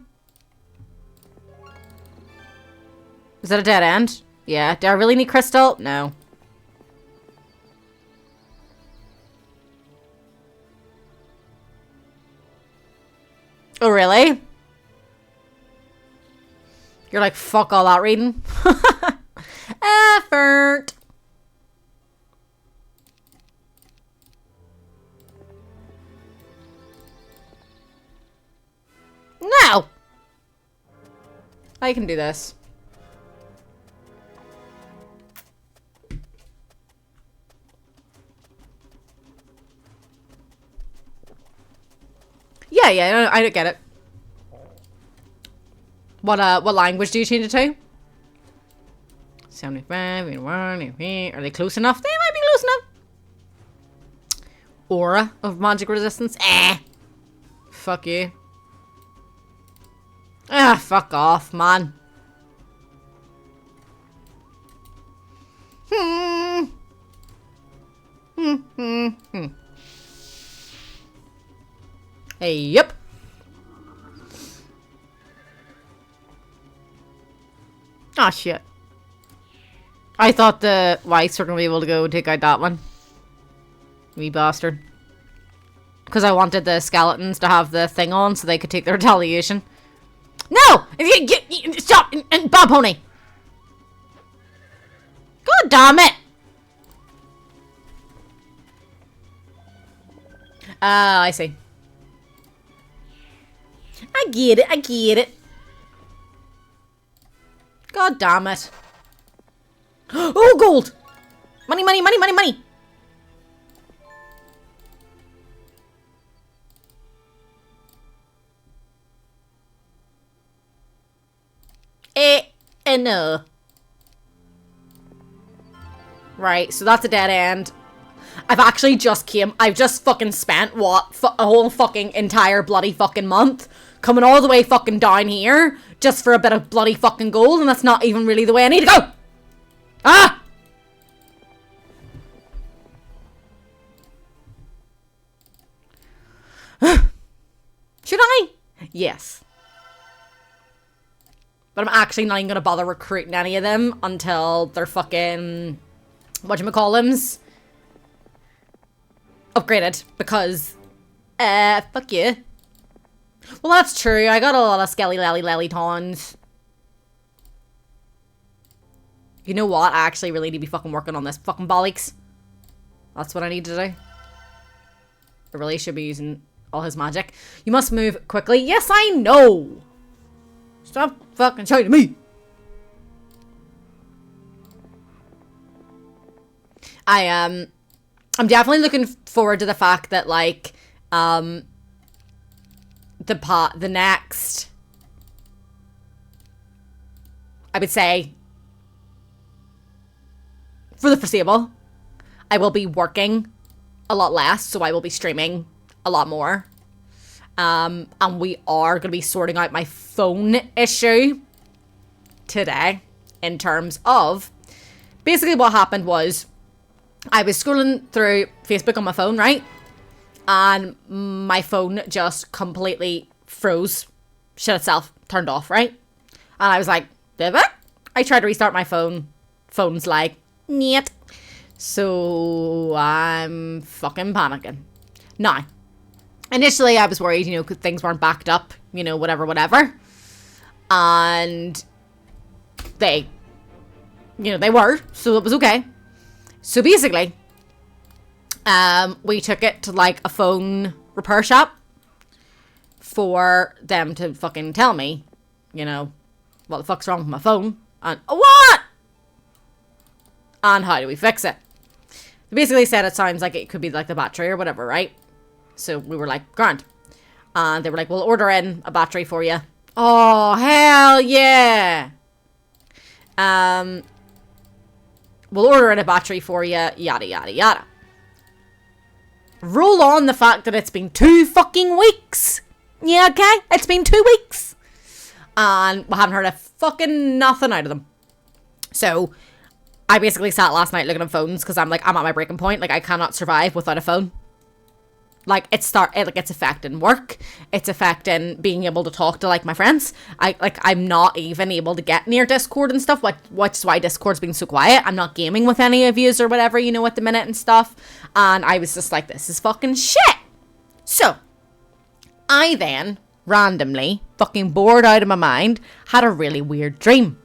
Is that a dead end? Yeah. Do I really need crystal? No. Oh, really? You're like, fuck all that reading. Effort. No. I can do this. Yeah, I don't get it. What language do you change it to? 75, 81, are they close enough? They might be close enough. Aura of magic resistance? Fuck you. Ah, fuck off, man. Hey, yep. Ah, shit. I thought the whites were going to be able to go take out that one. Wee bastard. Because I wanted the skeletons to have the thing on so they could take their retaliation. No! Stop! And Bob Pony! God damn it! I see. I get it. God damn it. Oh, gold! Money. No. Right, so that's a dead end. I've just fucking spent, what, a whole fucking entire bloody fucking month coming all the way fucking down here just for a bit of bloody fucking gold, and that's not even really the way I need to go! Ah! Should I? Yes. But I'm actually not even gonna bother recruiting any of them until they're fucking... whatchamacallums? Upgraded. Because... fuck you. Well, that's true. I got a lot of skelly lally tons. You know what? I actually really need to be fucking working on this fucking bollocks. That's what I need to do. I really should be using all his magic. You must move quickly. Yes, I know! Stop fucking shouting at me! I'm definitely looking forward to the fact that, like, the next, I would say, for the foreseeable, I will be working a lot less, so I will be streaming a lot more. And we are going to be sorting out my phone issue today in terms of, basically what happened was, I was scrolling through Facebook on my phone, right? And my phone just completely froze, shut itself, turned off, right? And I was like, did it? I tried to restart my phone. Phone's like, niet. So I'm fucking panicking. Now, initially I was worried, you know, because things weren't backed up, you know, whatever. And they, you know, they were, so it was okay. So basically, We took it to like a phone repair shop for them to fucking tell me, you know, what the fuck's wrong with my phone and what? And how do we fix it? They basically said it sounds like it could be like the battery or whatever, right? So we were like, grand. And they were like, we'll order in a battery for you. Oh, hell yeah. We'll order in a battery for you, yada, yada, yada. Roll on the fact that it's been 2 fucking weeks. Yeah, okay? It's been 2 weeks. And we haven't heard a fucking nothing out of them. So, I basically sat last night looking at phones because I'm like, I'm at my breaking point. Like, I cannot survive without a phone. Like, it's affecting work. It's affecting being able to talk to, like, my friends. I'm not even able to get near Discord and stuff, which is why Discord's been so quiet. I'm not gaming with any of yous or whatever, you know, at the minute and stuff. And I was just like, this is fucking shit. So, I then, randomly, fucking bored out of my mind, had a really weird dream.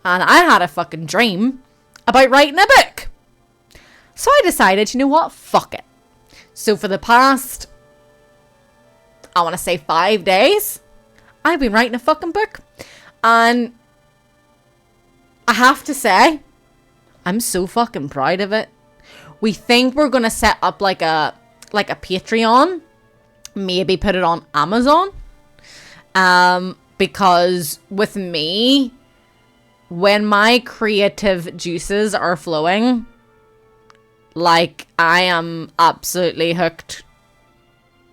And I had a fucking dream about writing a book. So I decided, you know what? Fuck it. So for the past, I want to say 5 days, I've been writing a fucking book. And I have to say, I'm so fucking proud of it. We think we're going to set up like a Patreon. Maybe put it on Amazon. Because with me, when my creative juices are flowing, like, I am absolutely hooked.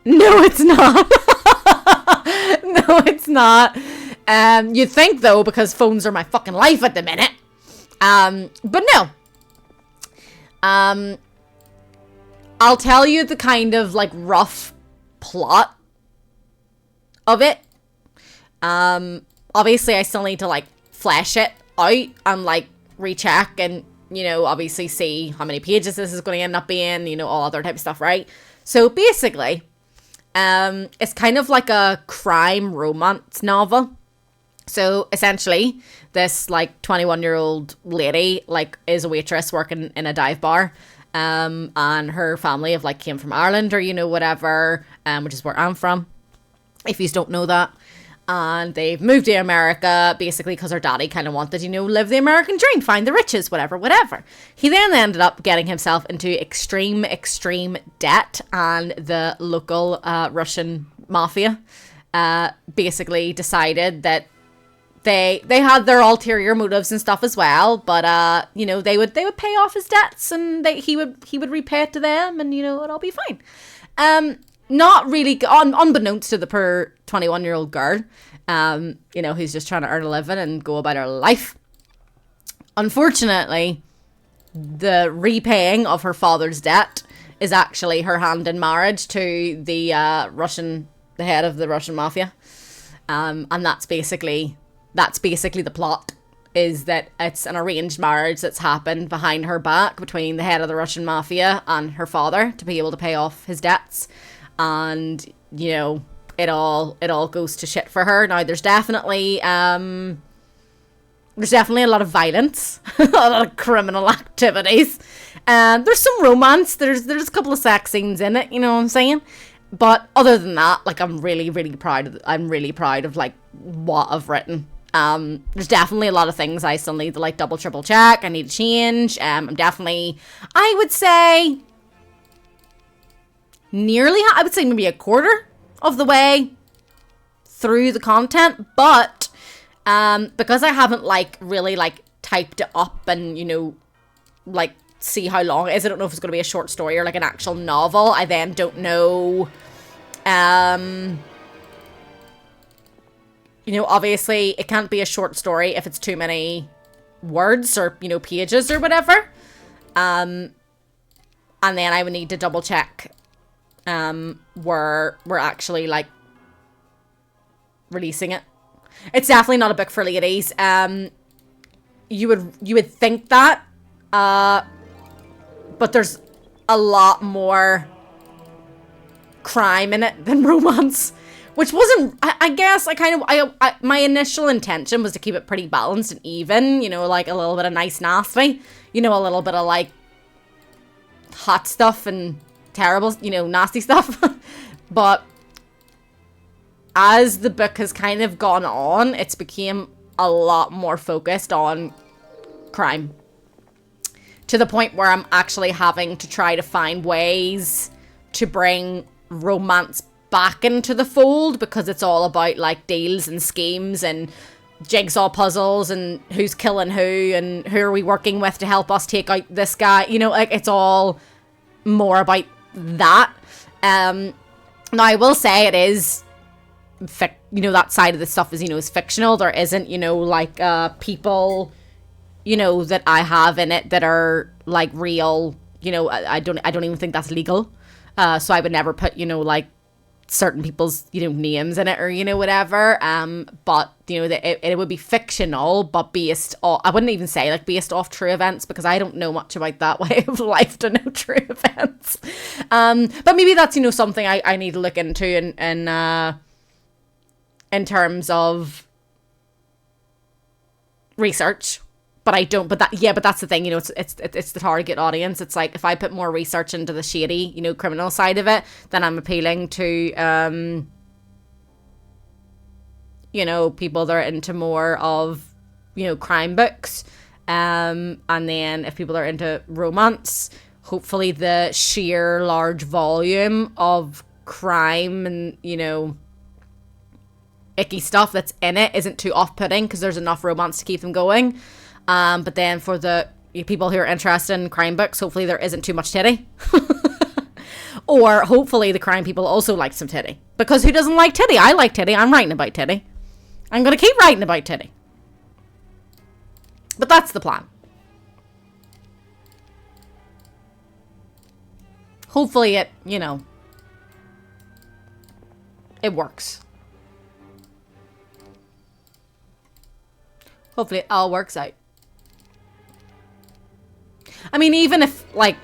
No, it's not. No, it's not. You'd think, though, because phones are my fucking life at the minute. But no. I'll tell you the kind of, like, rough plot of it. Obviously, I still need to, like, flesh it out and, like, recheck and, you know, obviously see how many pages this is going to end up being, you know, all other type of stuff, right? So basically, it's kind of like a crime romance novel. So essentially, this like 21-year-old lady like is a waitress working in a dive bar, and her family have like came from Ireland or, you know, whatever, which is where I'm from, if you don't know that. And they've moved to America basically because her daddy kind of wanted, you know, live the American dream, find the riches, whatever. He then ended up getting himself into extreme debt, and the local Russian mafia basically decided that they had their ulterior motives and stuff as well, but you know, they would pay off his debts, and he would repay it to them, and, you know, it'll all be fine. Not really, unbeknownst to the poor 21-year-old girl, you know, who's just trying to earn a living and go about her life. Unfortunately, the repaying of her father's debt is actually her hand in marriage to the head of the Russian mafia. And that's basically the plot, is that it's an arranged marriage that's happened behind her back between the head of the Russian mafia and her father to be able to pay off his debts. And, you know, it all goes to shit for her. Now, there's definitely a lot of violence, a lot of criminal activities. There's some romance. There's a couple of sex scenes in it, you know what I'm saying? But other than that, like, I'm really proud of like what I've written. There's definitely a lot of things I still need to like double, triple check. I need to change. I'm definitely, I would say maybe a quarter of the way through the content, but because I haven't like really like typed it up and, you know, like see how long it is. I don't know if it's going to be a short story or like an actual novel. I then don't know. You know, obviously it can't be a short story if it's too many words or, you know, pages or whatever. And then I would need to double check we're actually like releasing it. It's definitely not a book for ladies. You would think that, but there's a lot more crime in it than romance, which wasn't, I guess my initial intention was to keep it pretty balanced and even, you know, like a little bit of nice nasty, you know, a little bit of like hot stuff and terrible, nasty stuff. But as the book has kind of gone on, it's became a lot more focused on crime. To the point where I'm actually having to try to find ways to bring romance back into the fold, because it's all about like deals and schemes and jigsaw puzzles and who's killing who and who are we working with to help us take out this guy. Like it's all more about that. Now I will say it is that side of the stuff is fictional. There isn't like people that I have in it that are like real. I don't even think that's legal. So I would never put like certain people's names in it or whatever. But it would be fictional, but based off, I wouldn't even say like based off true events, because I don't know much about that way of life to know true events. But maybe that's something I need to look into in terms of research. But I don't, but that's the thing, it's the target audience. It's like, if I put more research into the shady, criminal side of it, then I'm appealing to, people that are into more of, crime books. And then if people are into romance, hopefully the sheer large volume of crime and, icky stuff that's in it isn't too off-putting, because there's enough romance to keep them going. But then for the people who are interested in crime books, hopefully there isn't too much titty. Or hopefully the crime people also like some titty. Because who doesn't like titty? I like titty. I'm writing about titty. I'm going to keep writing about titty. But that's the plan. Hopefully it, it works. Hopefully it all works out. I mean, even if, like,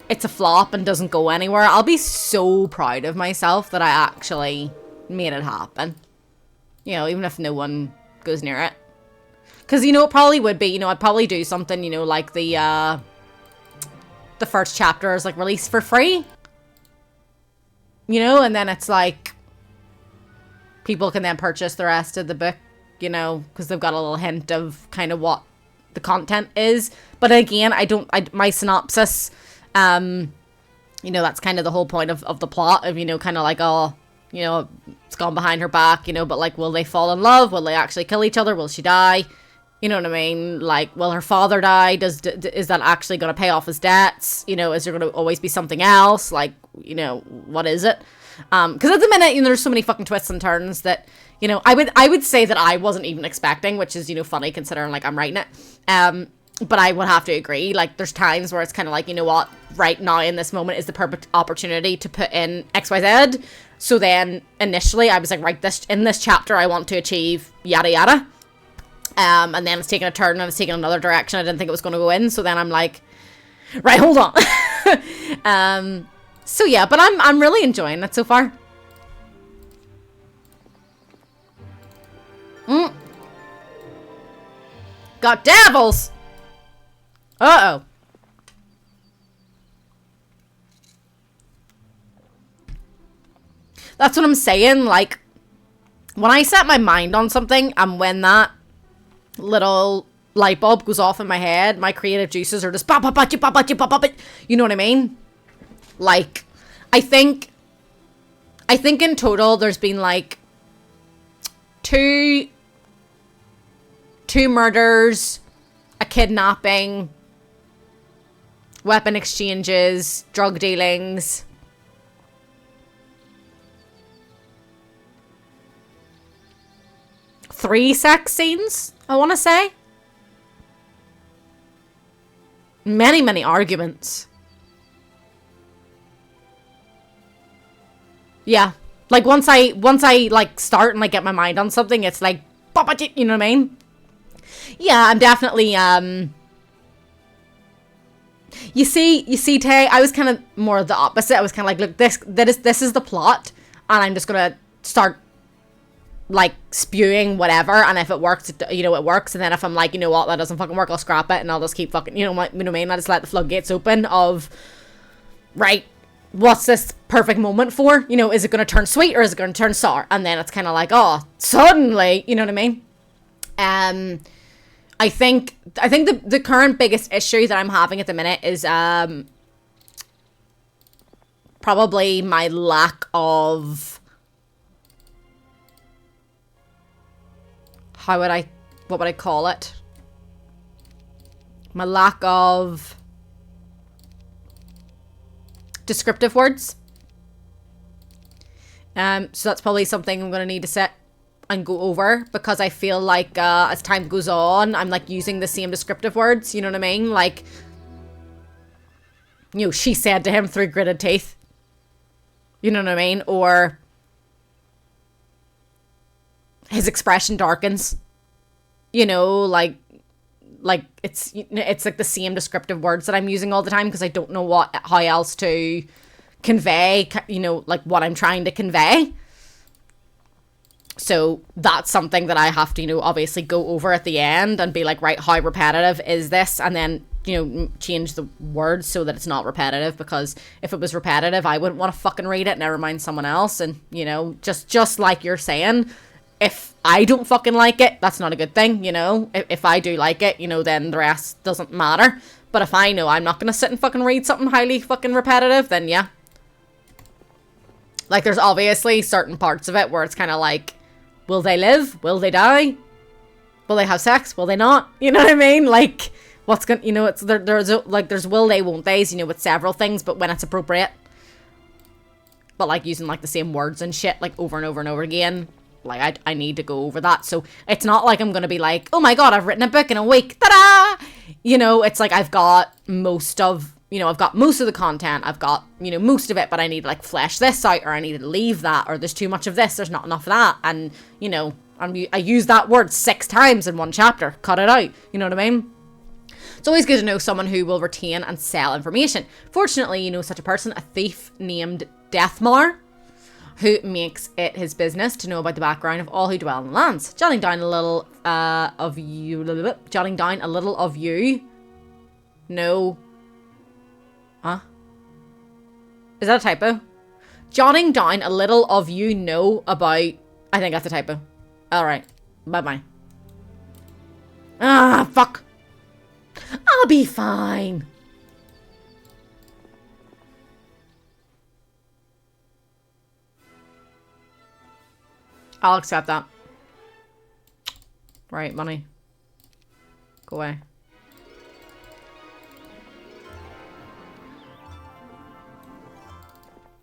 it's a flop and doesn't go anywhere, I'll be so proud of myself that I actually made it happen. Even if no one goes near it. Because, it probably would be, I'd probably do something, like the first chapter is, like, released for free. And then it's, like, people can then purchase the rest of the book, because they've got a little hint of kind of what the content is. But again, my synopsis, that's kind of the whole point of the plot of, kind of like, it's gone behind her back, but like, will they fall in love? Will they actually kill each other? Will she die? You know what I mean? Like, will her father die? Is that actually going to pay off his debts? Is there going to always be something else? Like, what is it? Because at the minute, there's so many fucking twists and turns that, I would say that I wasn't even expecting, which is, funny considering, like, I'm writing it. But I would have to agree, like, there's times where it's kind of like, what, right now in this moment is the perfect opportunity to put in XYZ. So then, initially, I was like, right, in this chapter, I want to achieve yada yada. And then it's taken a turn and it's taken another direction I didn't think it was going to go in. So then I'm like, right, hold on. So yeah, but I'm really enjoying it so far. Got devils! Uh-oh. That's what I'm saying, like, when I set my mind on something, and when that little light bulb goes off in my head, my creative juices are just pop, pop, pop, pop, pop, pop, pop, you know what I mean? Like, I think in total there's been like two murders, a kidnapping, weapon exchanges, drug dealings, three sex scenes, I want to say. Many, many arguments. Yeah. Like, once I like start and like get my mind on something, it's like, you know what I mean? Yeah, I'm definitely, you see, Tay, I was kind of more the opposite. I was kind of like, look, this is the plot, and I'm just gonna start, like, spewing whatever, and if it works, it works, and then if I'm like, you know what, that doesn't fucking work, I'll scrap it, and I'll just keep fucking, you know what I mean? I just let the floodgates open of right, what's this perfect moment for? You know, is it going to turn sweet or is it going to turn sour? And then it's kind of like, oh, suddenly, you know what I mean? I think the current biggest issue that I'm having at the minute is probably my lack of, what would I call it? My lack of descriptive words. So that's probably something I'm going to need to sit and go over, because I feel like as time goes on, I'm like using the same descriptive words, you know what I mean? Like, you know, she said to him through gritted teeth. You know what I mean? Or his expression darkens. You know, like it's like the same descriptive words that I'm using all the time, because I don't know how else to convey, you know, like what I'm trying to convey. So that's something that I have to, you know, obviously go over at the end and be like, right, how repetitive is this? And then, you know, change the words so that it's not repetitive, because if it was repetitive, I wouldn't want to fucking read it, never mind someone else. And, you know, just like you're saying, if I don't fucking like it, that's not a good thing, you know? If I do like it, you know, then the rest doesn't matter. But if I know I'm not going to sit and fucking read something highly fucking repetitive, then yeah. Like, there's obviously certain parts of it where it's kind of like, will they live? Will they die? Will they have sex? Will they not? You know what I mean? Like, what's gonna, you know, it's there's will they, won't they's, you know, with several things, but when it's appropriate. But like using like the same words and shit like over and over and over again, like I need to go over that. So it's not like I'm gonna be like, oh my god, I've written a book in a week, ta-da! You know, it's like I've got most of the content, I've got, you know, most of it, but I need to like flesh this out, or I need to leave that, or there's too much of this, there's not enough of that, and, you know, I use that word 6 times in one chapter, cut it out, you know what I mean? It's always good to know someone who will retain and sell information. Fortunately, you know such a person, a thief named Deathmar, who makes it his business to know about the background of all who dwell in the lands, jotting down a little of you. No. Huh? Is that a typo? Jotting down a little of you know about... I think that's a typo. Alright. Bye-bye. Ah, fuck. I'll be fine. I'll accept that. Right, money. Go away.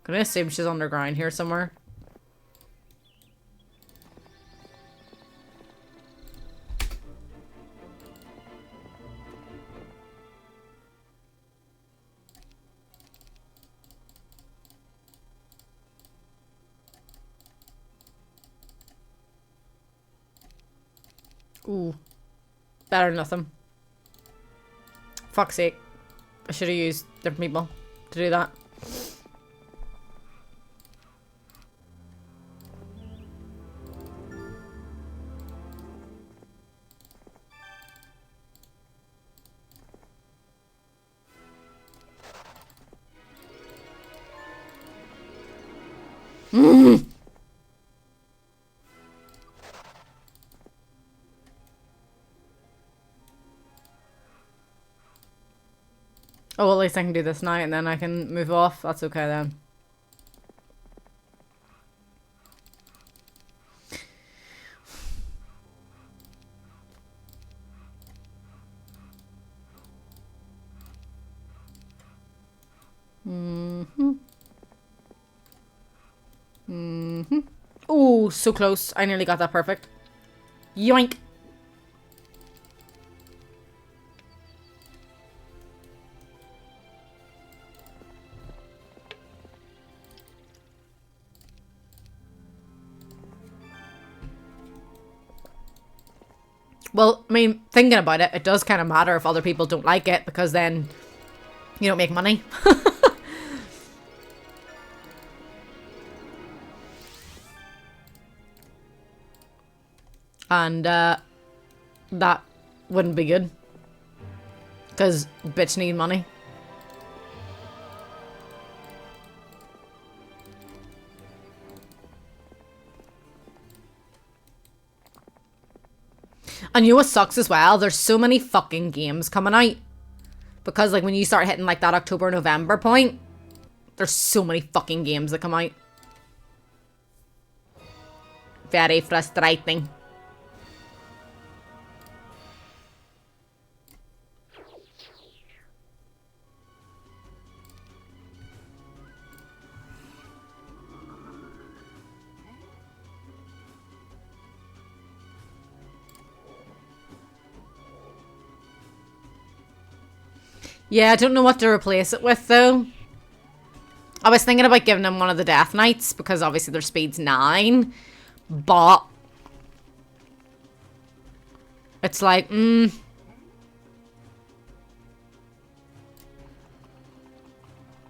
Gonna assume she's underground here somewhere. Ooh. Better than nothing. Fuck's sake. I should have used different people to do that. Oh, well, at least I can do this now and then I can move off. That's okay then. Oh, so close. I nearly got that perfect. Yoink. Well, I mean, thinking about it, it does kind of matter if other people don't like it, because then you don't make money. And that wouldn't be good, because bitch need money. And you know what sucks as well? There's so many fucking games coming out. Because, like, when you start hitting, like, that October, November point, there's so many fucking games that come out. Very frustrating. Yeah, I don't know what to replace it with, though. I was thinking about giving him one of the Death Knights, because obviously their speed's 9. But it's like, You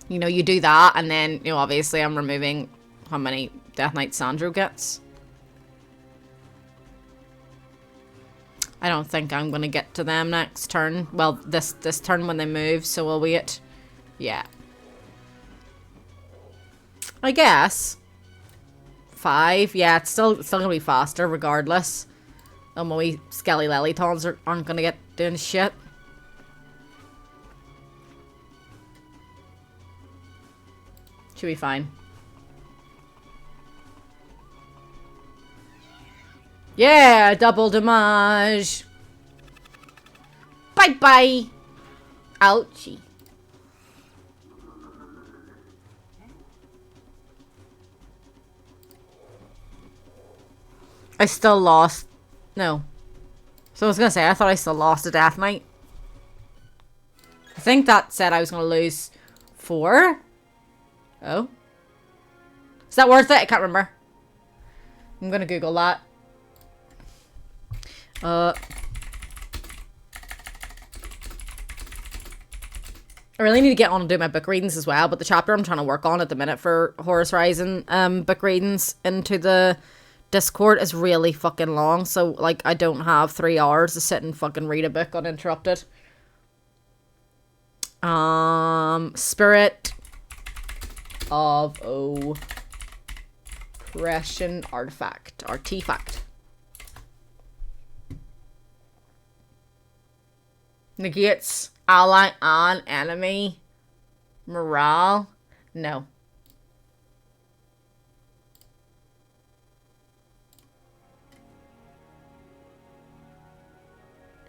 know, you do that, and then, you know, obviously I'm removing how many Death Knight Sandro gets. I don't think I'm going to get to them next turn. Well, this turn when they move, so we'll wait. Yeah. I guess. 5. Yeah, it's still going to be faster regardless. And my wee Skelly Lelytons aren't going to get doing shit. Should be fine. Yeah, double damage. Bye-bye. Ouchie. I still lost. No. So I was gonna say, I thought I still lost a Death Knight. I think that said I was gonna lose 4. Oh. Is that worth it? I can't remember. I'm gonna Google that. I really need to get on and do my book readings as well, but the chapter I'm trying to work on at the minute for Horus Rising book readings into the Discord is really fucking long, so like I don't have 3 hours to sit and fucking read a book uninterrupted. Spirit of Oppression Artifact. Negates ally and enemy morale. No.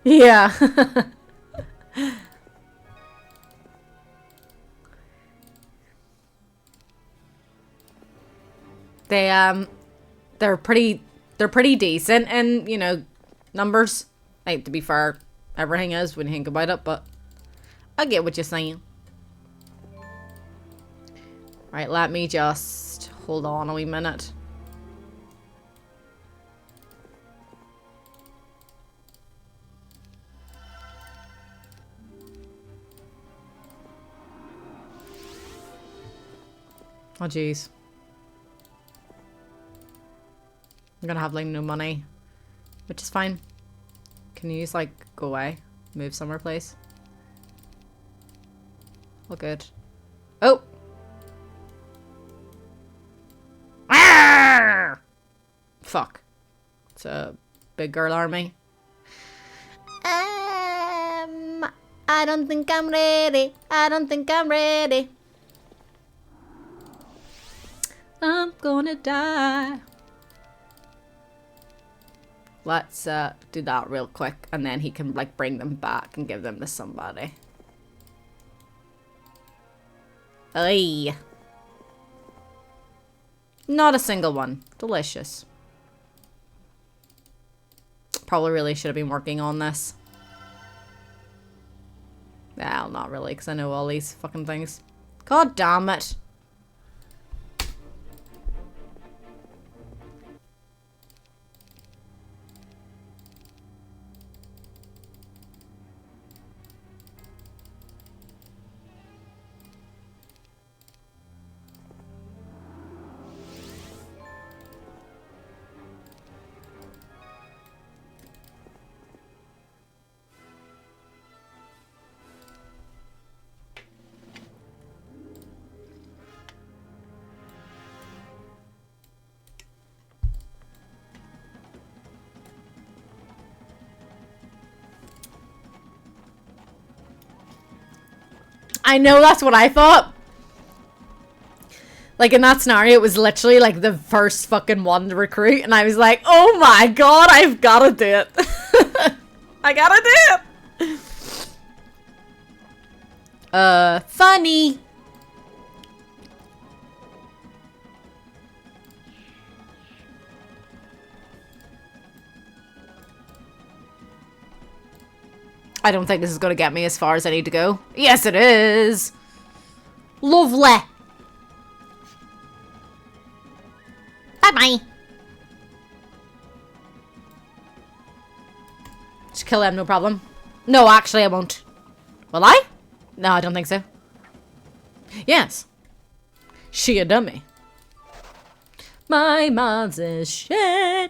Yeah. They're pretty decent in, you know, numbers. Like, to be fair, everything is when you think about it, but I get what you're saying. Right, let me just hold on a wee minute. Oh, jeez. I'm gonna have, like, no money. Which is fine. Can you just, like, go away? Move somewhere, please? All good. Oh! Arrgh! Fuck. It's a big girl army. I don't think I'm ready. I don't think I'm ready. I'm gonna die. Let's do that real quick, and then he can like bring them back and give them to somebody. Ay. Not a single one. Delicious. Probably really should have been working on this. Well, not really, because I know all these fucking things. God damn it. I know, that's what I thought. Like, in that scenario, it was literally, like, the first fucking one to recruit. And I was like, oh my god, I've gotta do it. I gotta do it. Funny. I don't think this is gonna get me as far as I need to go. Yes, it is. Lovely. Bye-bye. Just kill them, no problem. No, actually, I won't. Will I? No, I don't think so. Yes. She a dummy. My mom's is shit.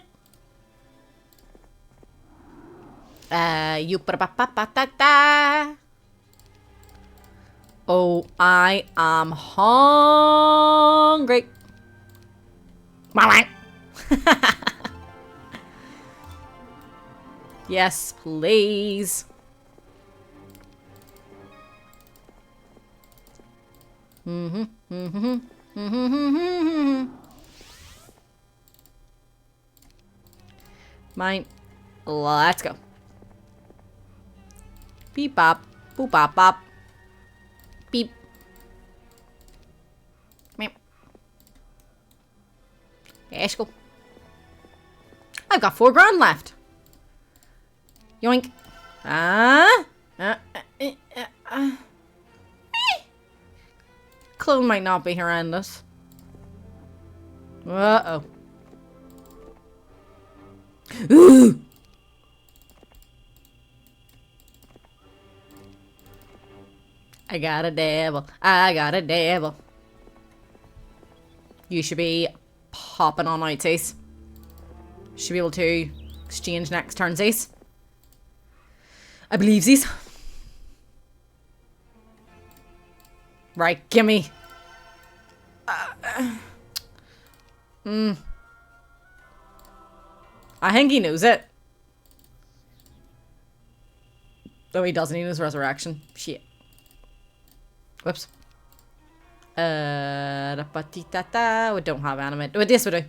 You ba-ba-ba-ba-da-da. Oh, I am hungry. Yes, please. Mine. Let's go. Beep bop. Boop bop bop. Beep. Meep. Let's go. I've got 4 grand left. Yoink. Clone might not be horrendous. Uh-oh. Ooh! I got a devil. I got a devil. You should be popping on outsies. Should be able to exchange next turnsies. I believe these. Right, gimme. I think he knows it. Oh, he doesn't. He knows resurrection. Shit. Whoops. We don't have animate. Oh, this we do.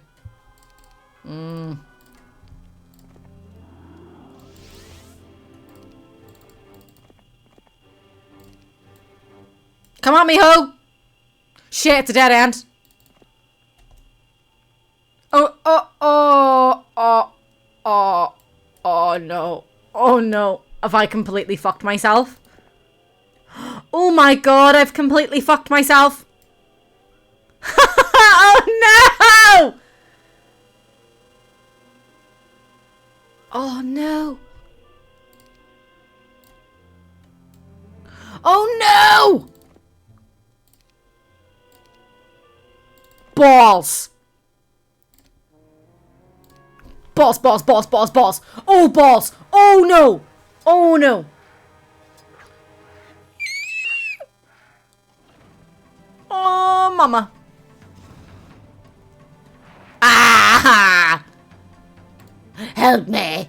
Come on, me ho! Shit, it's a dead end. Oh no. Oh no. Have I completely fucked myself? Oh my god, I've completely fucked myself. Oh no! Oh no. Oh no! Balls. Balls, balls, balls, balls, balls. Oh, balls. Oh no. Oh no. Oh, mama. Ah! Help me.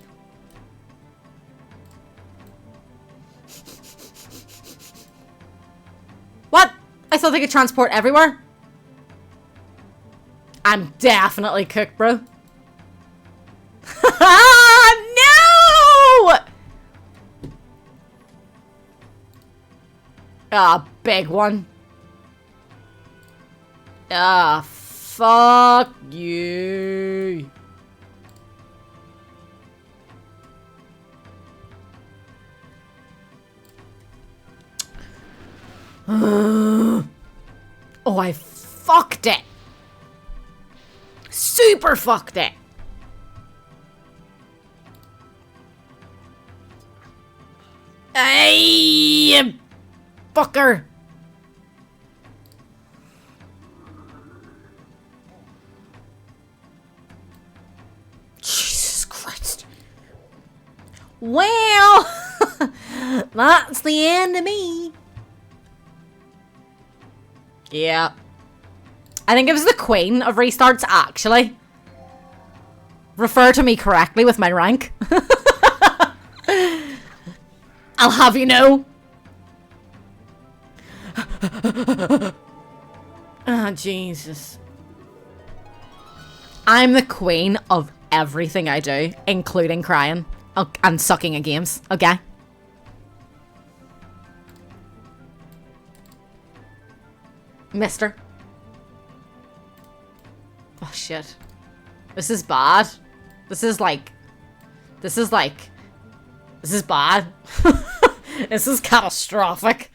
What? I thought they could transport everywhere. I'm definitely cooked, bro. No! Ah, big one. Ah, fuck you. Oh, I fucked it. Super fucked it. Hey, fucker. Jesus Christ. Well, that's the end of me. Yeah. I think it was the queen of restarts, actually. Refer to me correctly with my rank. I'll have you know. Ah, Jesus. I'm the queen of everything I do, including crying and sucking at games, okay? Mister. Oh, shit. This is bad. This is bad. This is catastrophic.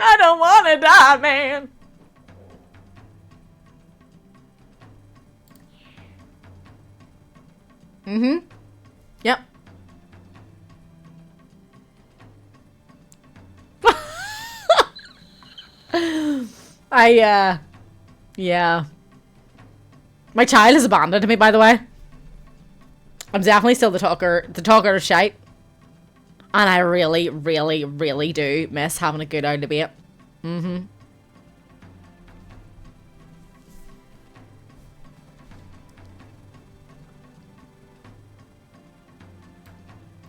I don't want to die, man. Yep. Yeah. My child has abandoned me, by the way. I'm definitely still the talker of shite. And I really, really, really do miss having a good old debate.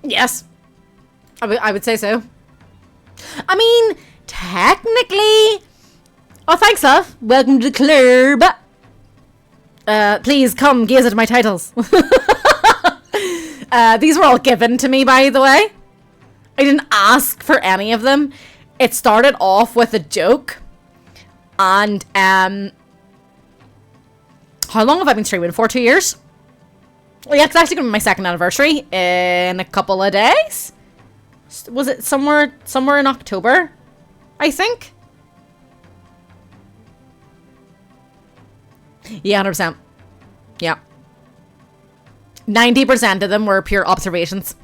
Yes. I would say so. I mean, technically... Oh, thanks, love. Welcome to the club. Please come gaze at my titles. These were all given to me, by the way. I didn't ask for any of them. It started off with a joke. And, how long have I been streaming for? 2 years? Well, yeah, it's actually going to be my second anniversary in a couple of days. Was it somewhere in October? I think. Yeah, 100%. Yeah. 90% of them were pure observations.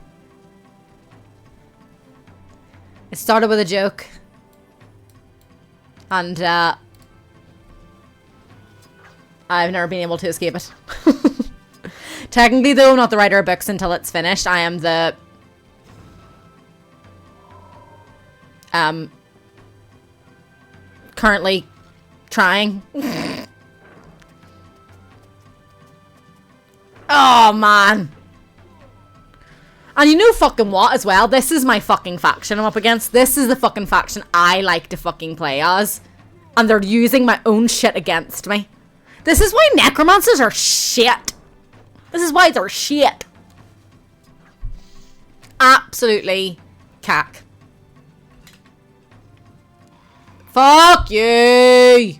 It started with a joke. And, I've never been able to escape it. Technically, though, not the writer of books until it's finished. I am the... currently trying. Oh, man. And you know fucking what as well? This is my fucking faction I'm up against. This is the fucking faction I like to fucking play as. And they're using my own shit against me. This is why necromancers are shit. This is why they're shit. Absolutely cack. Fuck you.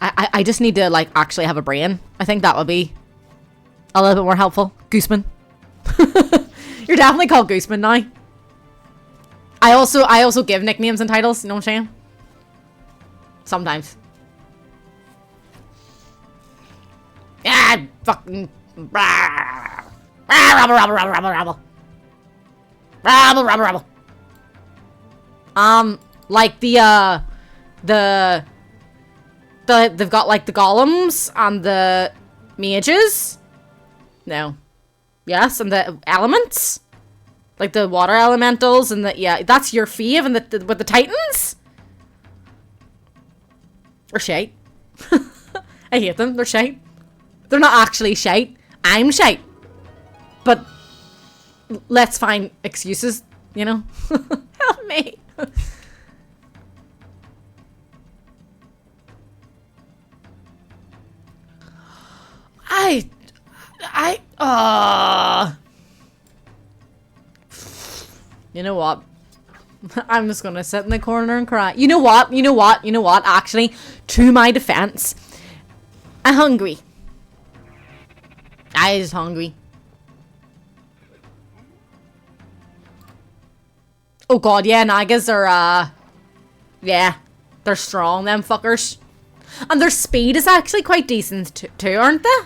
I just need to, like, actually have a brain. I think that would be a little bit more helpful. Gooseman. You're definitely called Gooseman now. I also give nicknames and titles, you know what I'm saying? Sometimes. Yeah, fucking... Rabble. Like they've got like the golems and the mages. No. Yes, and the elements. Like the water elementals and the, yeah, that's your fave, and with the titans. They're shite. I hate them. They're shite. They're not actually shite. I'm shite. But let's find excuses, you know? Help me. You know what? I'm just gonna sit in the corner and cry. You know what? Actually, to my defense, I'm hungry. I is hungry. Oh god, yeah, Nagas are, yeah, they're strong, them fuckers. And their speed is actually quite decent too, aren't they?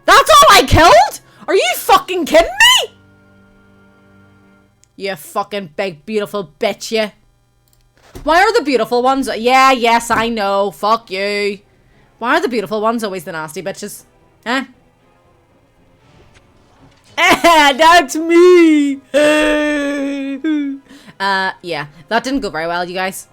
That's all I killed? Are you fucking kidding me? You fucking big, beautiful bitch, you. Why are the beautiful ones? Yeah, yes, I know. Fuck you. Why are the beautiful ones always the nasty bitches? Eh? That's me. Yeah, that didn't go very well, you guys.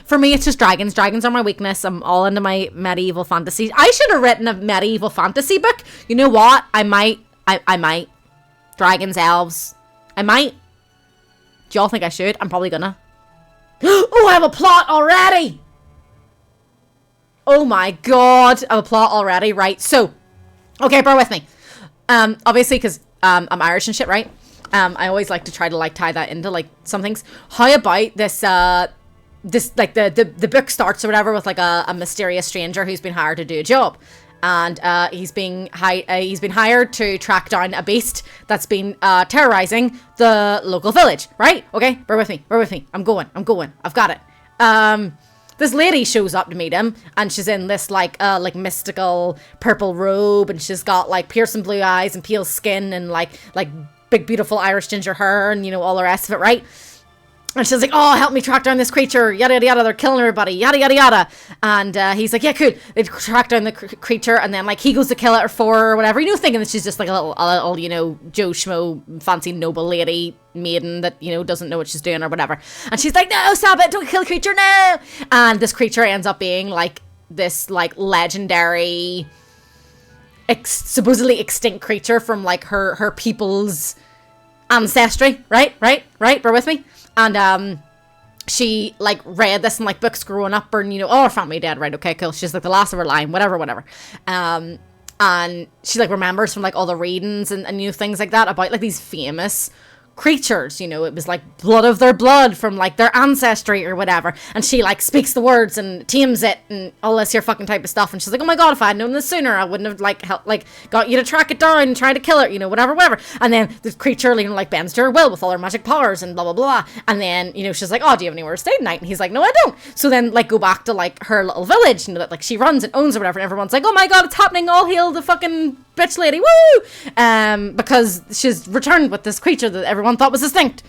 For me, it's just dragons. Dragons are my weakness. I'm all into my medieval fantasy. I should have written a medieval fantasy book. You know what? I might. Dragons, elves. I might. Do y'all think I should? I'm probably gonna. Oh, I have a plot already! Oh my god. I have a plot already. Right, so. Okay, bear with me. Obviously, because I'm Irish and shit, right? I always like to try to like tie that into like some things. How about this like the book starts or whatever with like a mysterious stranger who's been hired to do a job, and he's been hired to track down a beast that's been terrorizing the local village, right? Okay, bear with me, I'm going, I've got it. This lady shows up to meet him, and she's in this like mystical purple robe, and she's got like piercing blue eyes and pale skin and like big beautiful Irish ginger hair and, you know, all the rest of it, right? And she's like, oh, help me track down this creature, yada yada yada, they're killing everybody, yada yada yada. And he's like, yeah, cool. They track down the creature, and then like he goes to kill it for her or whatever, you know, thinking that she's just like a little, you know, Joe Schmo fancy noble lady maiden that, you know, doesn't know what she's doing or whatever. And she's like, no, stop it, don't kill the creature, no. And this creature ends up being like this like legendary supposedly extinct creature from like her people's ancestry, right, bear with me. And she like read this in like books growing up, and, you know, oh, her family dead, right, okay, cool, she's like the last of her line, whatever. And she like remembers from like all the readings and you know, things like that about like these famous creatures, you know, it was like blood of their blood from like their ancestry or whatever, and she like speaks the words and tames it and all this here fucking type of stuff, and she's like, oh my god, if I had known this sooner, I wouldn't have like got you to track it down and try to kill it, you know, whatever. And then this creature, you know, like bends to her will with all her magic powers and blah blah blah, and then, you know, she's like, oh, do you have anywhere to stay tonight? And he's like, no, I don't. So then like go back to like her little village, you know, that like she runs and owns or whatever, and everyone's like, oh my god, it's happening, all hail the fucking bitch lady, woo! Because she's returned with this creature that everyone thought was extinct.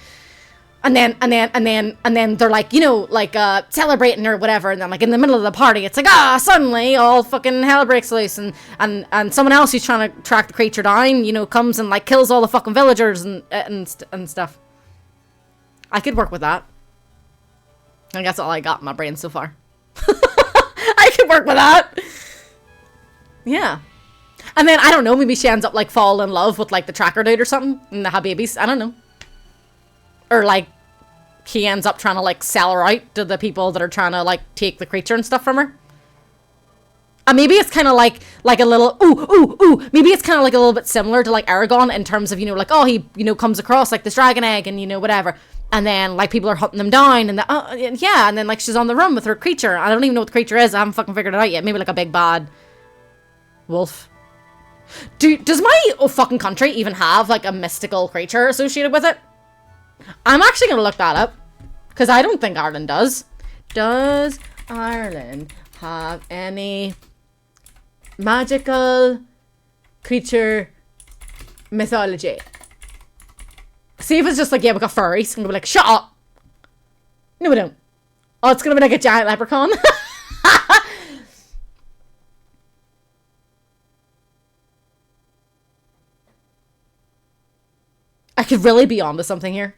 And then they're like, you know, like celebrating or whatever, and then like in the middle of the party, it's like, suddenly all fucking hell breaks loose, and someone else who's trying to track the creature down, you know, comes and like kills all the fucking villagers and stuff. I could work with that. I think that's all I got in my brain so far. I could work with that. Yeah. And then, I don't know, maybe she ends up, like, falling in love with, like, the tracker dude or something, and they have babies. I don't know. Or, like, he ends up trying to, like, sell her out to the people that are trying to, like, take the creature and stuff from her. And maybe it's kind of like a little, maybe it's kind of like a little bit similar to, like, Aragon in terms of, you know, like, oh, he, you know, comes across, like, this dragon egg and, you know, whatever. And then, like, people are hunting them down, and yeah, and then, like, she's on the run with her creature. I don't even know what the creature is. I haven't fucking figured it out yet. Maybe, like, a big bad wolf. Does my fucking country even have, like, a mystical creature associated with it? I'm actually gonna look that up, because I don't think Ireland does. Does Ireland have any magical creature mythology? See if it's just like, yeah, we got furries. I'm gonna be like, shut up. No, we don't. Oh, it's gonna be like a giant leprechaun. I could really be onto something here.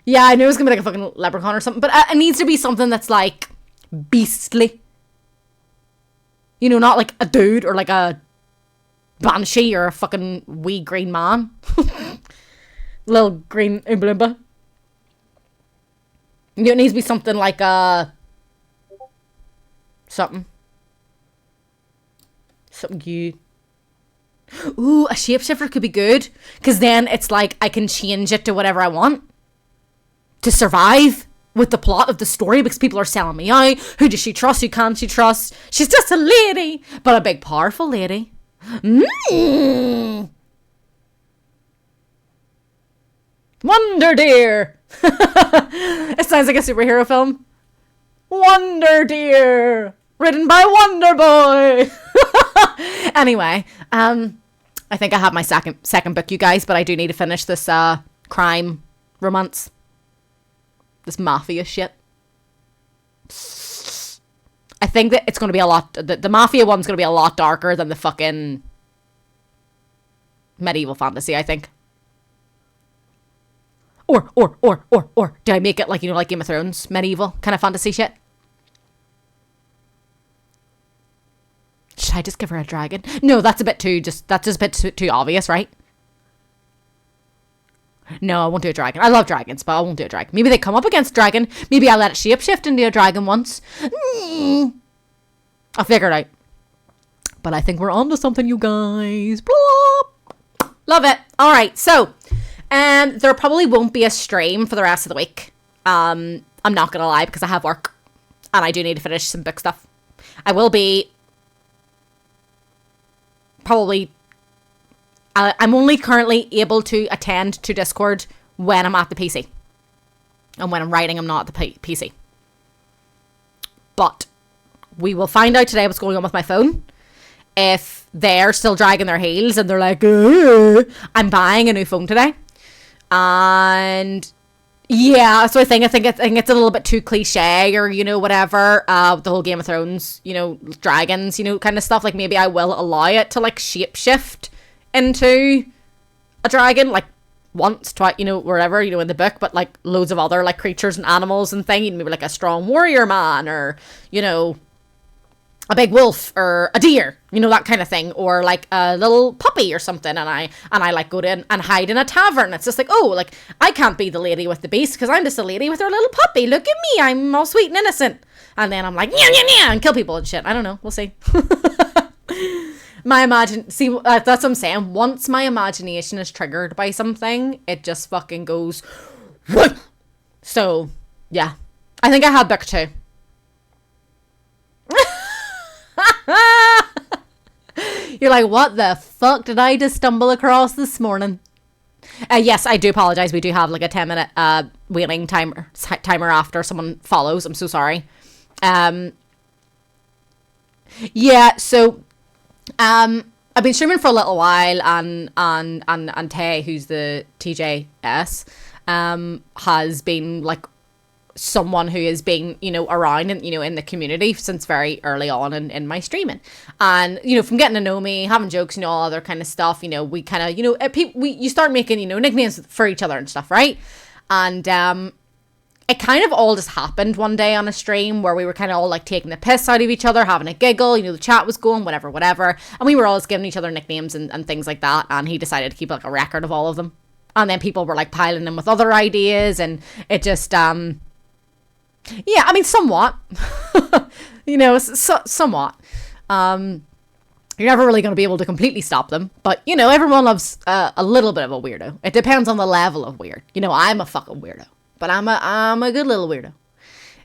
Yeah, I knew it was gonna be like a fucking leprechaun or something, but it needs to be something that's like beastly. You know, not like a dude or like a banshee or a fucking wee green man. Little green Oompa Loompa. You know, it needs to be something like something good. Ooh, a shapeshifter could be good, because then it's like I can change it to whatever I want to survive with the plot of the story, because people are selling me out. Who does she trust? Who can't she trust? She's just a lady, but a big powerful lady. Wonder Deer. It sounds like a superhero film. Wonder Deer, written by Wonder Boy. Anyway, I think I have my second book, you guys, but I do need to finish this crime romance, this mafia shit. I think that it's going to be a lot, the Mafia one's going to be a lot darker than the fucking medieval fantasy, I think. Or, did I make it like, you know, like Game of Thrones, medieval kind of fantasy shit? Should I just give her a dragon? No, that's a bit too, that's just a bit too obvious, right? No, I won't do a dragon. I love dragons, but I won't do a dragon. Maybe they come up against dragon. Maybe I'll let it shapeshift into a dragon once. I'll figure it out. But I think we're on to something, you guys. Blah. Love it. All right, so there probably won't be a stream for the rest of the week. I'm not gonna lie, because I have work and I do need to finish some book stuff. I will be probably. I'm only currently able to attend to Discord when I'm at the PC. And when I'm writing, I'm not at the PC. But we will find out today what's going on with my phone. If they're still dragging their heels and they're like, I'm buying a new phone today. And yeah, so I think it's a little bit too cliche, or, you know, whatever. The whole Game of Thrones, you know, dragons, you know, kind of stuff. Like, maybe I will allow it to, like, shapeshift into a dragon, like once, twice, you know, wherever, you know, in the book, but like loads of other like creatures and animals and things, maybe like a strong warrior man, or, you know, a big wolf, or a deer, you know, that kind of thing, or like a little puppy or something, and I like go in and hide in a tavern. It's just like, oh, like I can't be the lady with the beast because I'm just a lady with her little puppy. Look at me, I'm all sweet and innocent. And then I'm like, yeah, and kill people and shit. I don't know, we'll see. See, that's what I'm saying. Once my imagination is triggered by something, it just fucking goes. Whoop! So, yeah. I think I have book 2. You're like, what the fuck did I just stumble across this morning? Yes, I do apologize. We do have like a 10-minute waiting timer after someone follows. I'm so sorry. Yeah, so I've been streaming for a little while, and Tay, who's the TJS, has been like someone who has been, you know, around and, you know, in the community since very early on in my streaming. And, you know, from getting to know me, having jokes, you know, all other kind of stuff, you know, we kind of, you know, you start making, you know, nicknames for each other and stuff, right? And it kind of all just happened one day on a stream where we were kind of all like taking the piss out of each other, having a giggle, you know, the chat was going, whatever. And we were always giving each other nicknames and things like that. And he decided to keep like a record of all of them. And then people were like piling in with other ideas, and it just, yeah, I mean, somewhat, you know, somewhat. You're never really going to be able to completely stop them. But, you know, everyone loves a little bit of a weirdo. It depends on the level of weird. You know, I'm a fucking weirdo. But I'm a good little weirdo.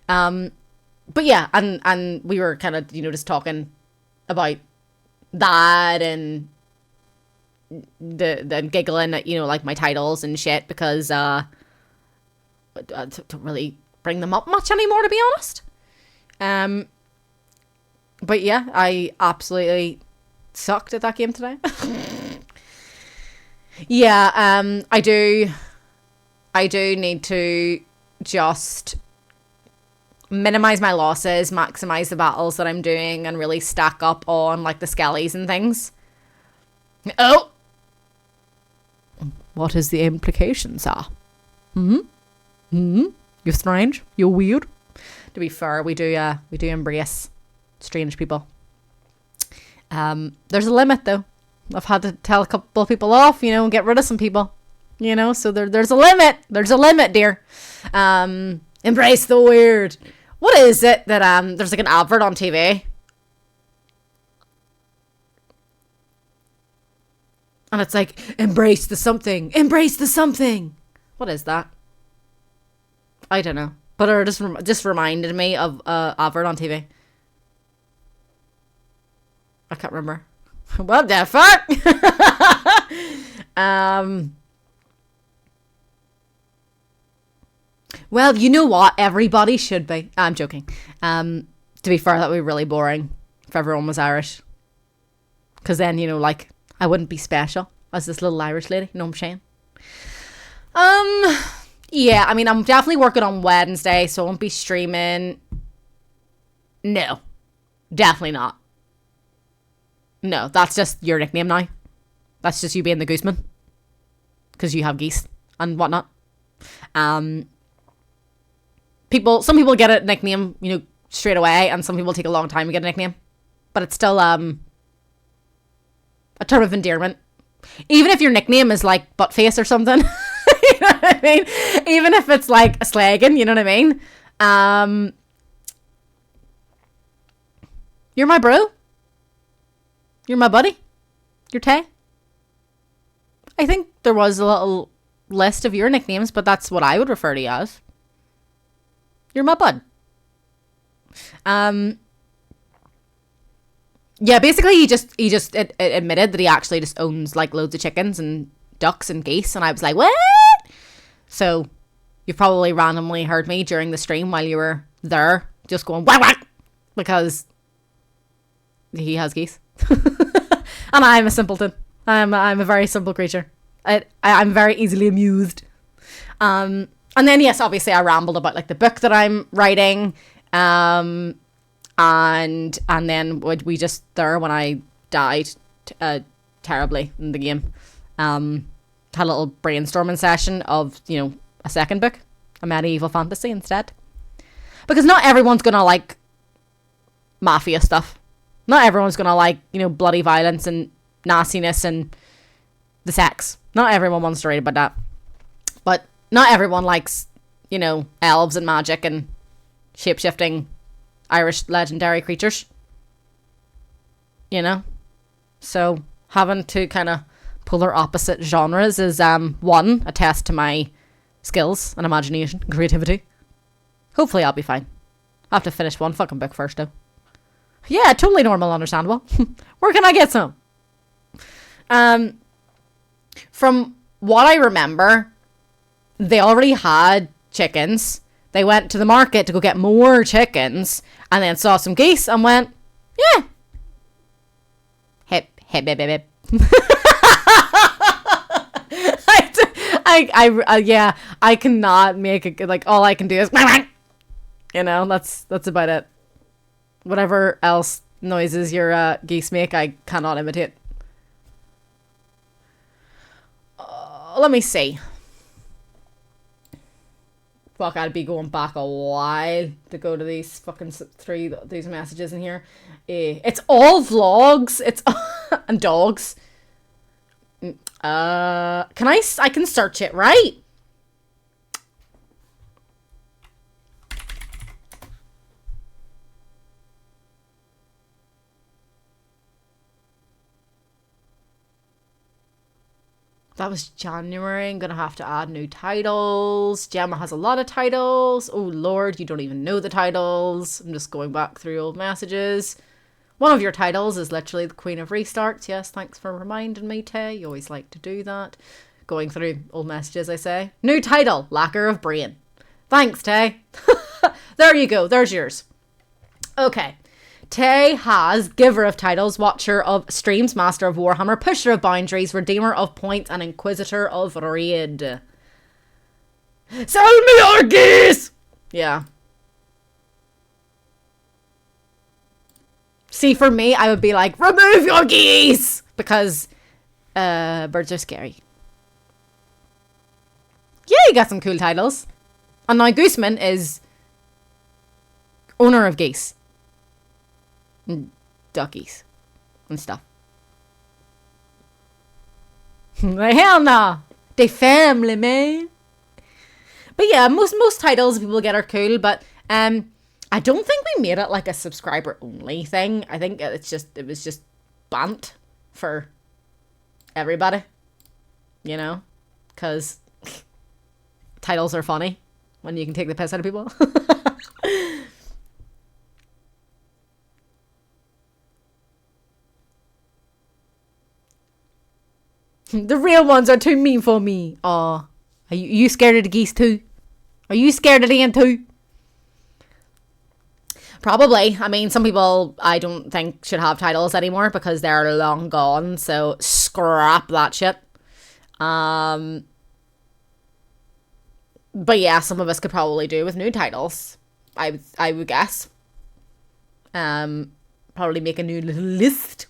But yeah, and we were kind of, you know, just talking about that, and the giggling at, you know, like my titles and shit, because I don't really bring them up much anymore, to be honest. But yeah, I absolutely sucked at that game today. Yeah, I do need to just minimize my losses, maximize the battles that I'm doing, and really stack up on like the skellies and things. Oh, what is the implication, sir? You're strange. You're weird. To be fair, we do embrace strange people. There's a limit though. I've had to tell a couple of people off, you know, and get rid of some people. You know, so there's a limit. There's a limit, dear. Embrace the weird. What is it that there's like an advert on TV? And it's like, embrace the something. Embrace the something. What is that? I don't know. But it just reminded me of advert on TV. I can't remember. What the fuck? Well, you know what? Everybody should be. I'm joking. To be fair, that would be really boring if everyone was Irish. Because then, you know, like, I wouldn't be special as this little Irish lady. You know what I'm saying? Yeah, I mean, I'm definitely working on Wednesday, so I won't be streaming. No. Definitely not. No, that's just your nickname now. That's just you being the gooseman. Because you have geese and whatnot. Some people get a nickname, straight away, and some people take a long time to get a nickname. But it's still a term of endearment. Even if your nickname is like Buttface or something. You know what I mean? Even if it's like a Slagan, you know what I mean? You're my bro. You're my buddy. You're Tay. I think there was a little list of your nicknames, but that's what I would refer to you as. You're my bud. Yeah, basically he just admitted that he actually just owns like loads of chickens and ducks and geese, and I was like, what? So you've probably randomly heard me during the stream while you were there just going whack whack because he has geese. And I'm a simpleton. I'm a very simple creature. I'm very easily amused. And then yes, obviously I rambled about like the book that I'm writing. And then we just there when I died terribly in the game, had a little brainstorming session of a second book, a medieval fantasy instead, because not everyone's gonna like mafia stuff. Not everyone's gonna like bloody violence and nastiness and the sex. Not everyone wants to read about that, but not everyone likes elves and magic and shape-shifting Irish legendary creatures. So having to kind of polar opposite genres is one, a test to my skills and imagination and creativity. Hopefully I'll be fine. I have to finish one fucking book first though. Yeah, totally normal, understandable. Where can I get some? From what I remember, they already had chickens. They went to the market to go get more chickens and then saw some geese and went, yeah. Hip, hip, hip, hip, hip. I cannot make it, like, all I can do is, that's about it. Whatever else noises your geese make, I cannot imitate. Let me see. Fuck, I'd be going back a while to go to these fucking these messages in here. It's all vlogs. It's and dogs. I can search it, right? That was January. I'm going to have to add new titles. Gemma has a lot of titles. Oh, Lord, you don't even know the titles. I'm just going back through old messages. One of your titles is literally the Queen of Restarts. Yes, thanks for reminding me, Tay. You always like to do that. Going through old messages, I say. New title, Lacquer of Brain. Thanks, Tay. There you go. There's yours. Okay. Tay has Giver of Titles, Watcher of Streams, Master of Warhammer, Pusher of Boundaries, Redeemer of Points, and Inquisitor of Raid. Sell me your geese! Yeah. See, for me, I would be like, remove your geese! Because birds are scary. Yeah, you got some cool titles. And now Gooseman is owner of geese. And duckies. And stuff. Hell nah. They family, man. But yeah, most titles people get are cool, but I don't think we made it like a subscriber only thing. I think it was just bant for everybody. Because titles are funny when you can take the piss out of people. The real ones are too mean for me. Aw. Are you scared of the geese too? Are you scared of the ant too? Probably. I mean, some people I don't think should have titles anymore because they're long gone. So scrap that shit. But yeah, some of us could probably do with new titles. I would guess. probably make a new little list.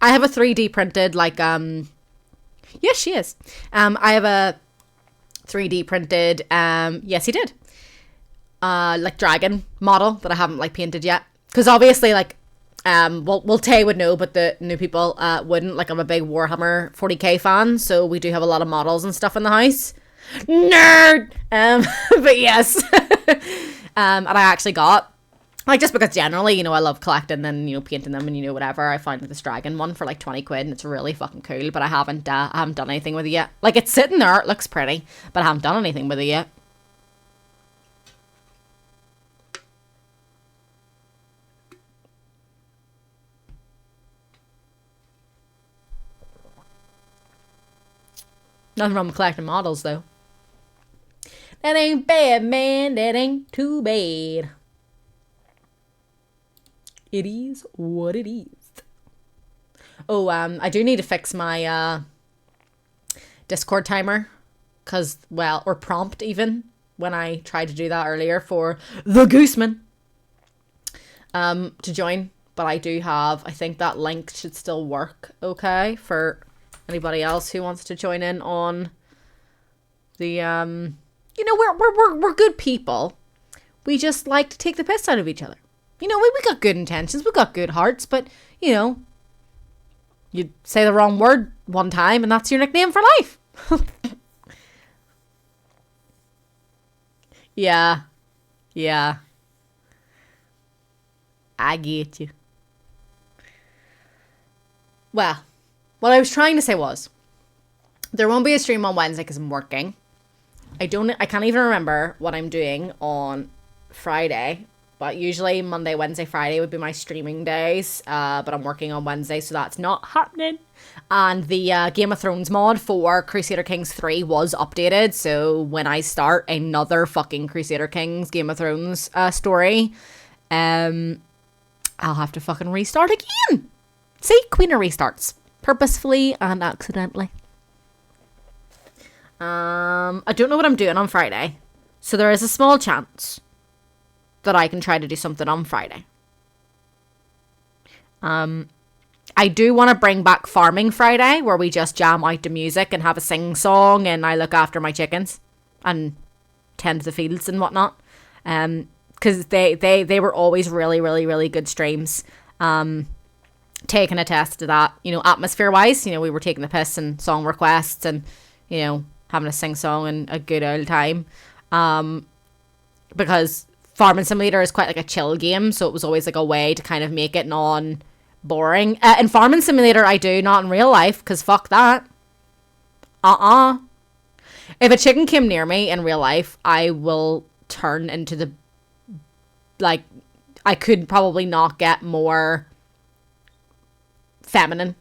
I have a 3D printed, like, yes, she is. I have a 3D printed, yes, he did. Like, dragon model that I haven't, like, painted yet. Because obviously, like, well, Tay would know, but the new people wouldn't. Like, I'm a big Warhammer 40k fan, so we do have a lot of models and stuff in the house. Nerd! But yes. And I actually got, like, just because generally, you know, I love collecting and, you know, painting them and, you know, whatever. I found this dragon one for like 20 quid and it's really fucking cool, but I haven't done anything with it yet. Like, it's sitting there, it looks pretty, but I haven't done anything with it yet. Nothing wrong with collecting models, though. That ain't bad, man. That ain't too bad. It is what it is. Oh, I do need to fix my Discord timer. Because, well, or prompt even. When I tried to do that earlier for the Gooseman. To join. But I do have, I think that link should still work okay for anybody else who wants to join in on the, you know, we're good people. We just like to take the piss out of each other. You know, we got good intentions, we got good hearts, but, you know, you say the wrong word one time and that's your nickname for life. Yeah. Yeah. I get you. Well, what I was trying to say was, there won't be a stream on Wednesday because I'm working. I can't even remember what I'm doing on Friday, but usually Monday, Wednesday, Friday would be my streaming days, but I'm working on Wednesday, so that's not happening. And the Game of Thrones mod for Crusader Kings 3 was updated, so when I start another fucking Crusader Kings Game of Thrones story, I'll have to fucking restart again. See, Queen of restarts. Purposefully and accidentally. I don't know what I'm doing on Friday, so there is a small chance that I can try to do something on Friday. I do want to bring back Farming Friday, where we just jam out to music and have a sing-song and I look after my chickens and tend the fields and whatnot. Because they were always really, really, really good streams. Taking a test to that, you know, atmosphere-wise, you know, we were taking the piss and song requests and, you know, having a sing-song and a good old time. Because Farming Simulator is quite like a chill game, so it was always like a way to kind of make it non-boring. In Farming Simulator, I do, not in real life, because fuck that. If a chicken came near me in real life, I will turn into the, like, I could probably not get more feminine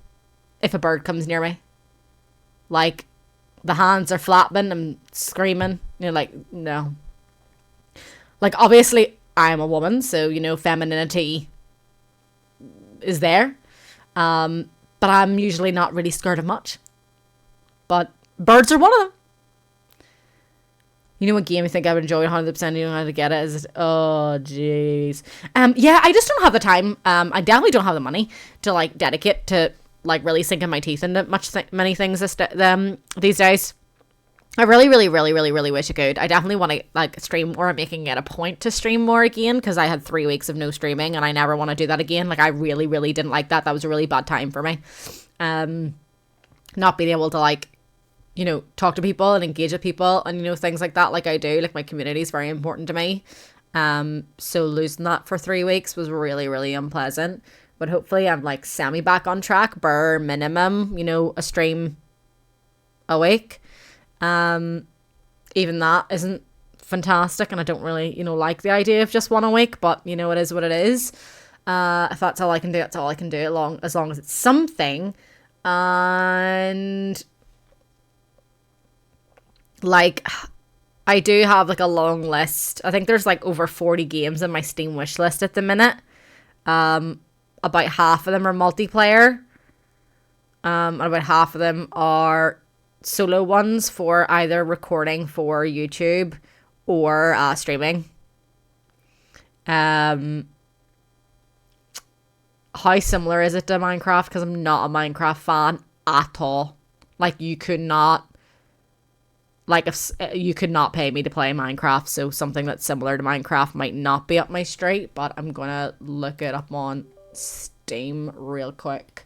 if a bird comes near me. Like, the hands are flapping and screaming. You know, like, no. Like, obviously, I'm a woman, so, you know, femininity is there. But I'm usually not really scared of much. But birds are one of them. You know what game you think I would enjoy 100%? You know how to get it? Is it? Oh, jeez. Yeah, I just don't have the time. I definitely don't have the money to, like, dedicate to, like, really sinking my teeth into many things these days. I really, really, really, really, really wish I could. I definitely want to, like, stream, or I'm making it a point to stream more again, because I had 3 weeks of no streaming, and I never want to do that again. Like, I really, really didn't like that. That was a really bad time for me. Not being able to, like, you know, talk to people and engage with people and, you know, things like that, like I do. Like, my community is very important to me. So losing that for 3 weeks was really, really unpleasant. But hopefully I'm, like, semi back on track, bare minimum, you know, a stream a week. Even that isn't fantastic, and I don't really, you know, like the idea of just one a week, but, you know, it is what it is. If that's all I can do, that's all I can do, as long as it's something. And, like, I do have, like, a long list. I think there's, like, over 40 games in my Steam wish list at the minute. About half of them are multiplayer. And about half of them are solo ones for either recording for YouTube or streaming. How similar is it to Minecraft? Because I'm not a Minecraft fan at all. Like, you could not, like, if you could not pay me to play Minecraft, so something that's similar to Minecraft might not be up my street, but I'm gonna look it up on Steam real quick.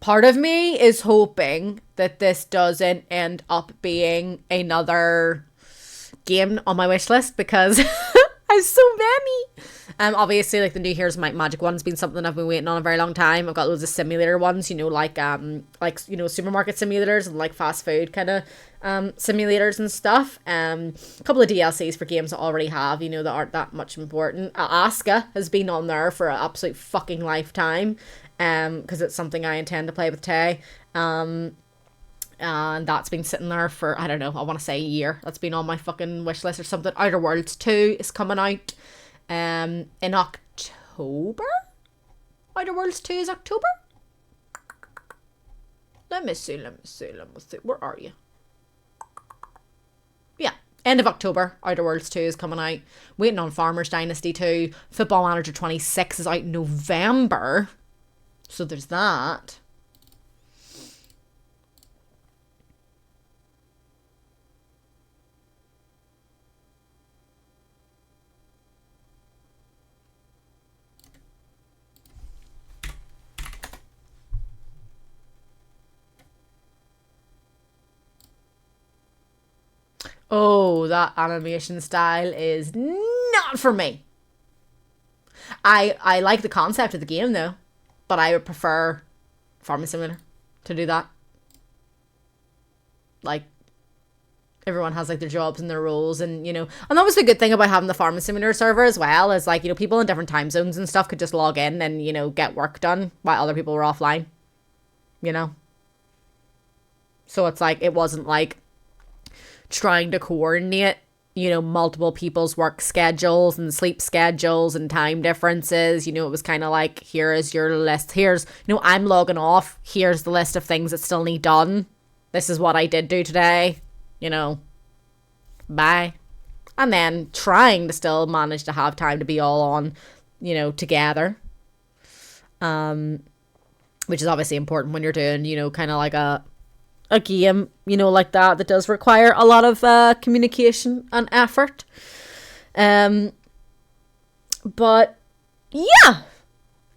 Part of me is hoping that this doesn't end up being another game on my wish list, because I have so many. Obviously, like, the new Heroes Might Magic one's been something I've been waiting on a very long time. I've got loads of simulator ones, you know, like supermarket simulators and like fast food kind of simulators and stuff. A couple of DLCs for games I already have, you know, that aren't that much important. Aska has been on there for an absolute fucking lifetime, because it's something I intend to play with Tay. And that's been sitting there for, I don't know, I want to say a year. That's been on my fucking wish list or something. Outer Worlds 2 is coming out in October. Outer Worlds 2 is October. Let me see. Where are you? Yeah, end of October. Outer Worlds 2 is coming out. Waiting on Farmers Dynasty 2. Football Manager 26 is out in November. So there's that. Oh, that animation style is not for me. I like the concept of the game though, but I would prefer Farming Simulator to do that. Like, everyone has like their jobs and their roles, and you know, and that was the good thing about having the Farming Simulator server as well, is like, you know, people in different time zones and stuff could just log in and, you know, get work done while other people were offline, you know. So it's like, it wasn't like trying to coordinate, you know, multiple people's work schedules and sleep schedules and time differences. You know, it was kind of like, here is your list. Here's, you know, I'm logging off. Here's the list of things that still need done. This is what I did do today. You know, bye. And then trying to still manage to have time to be all on, you know, together. Which is obviously important when you're doing, you know, kind of like a game, you know, like that does require a lot of communication and effort. But yeah,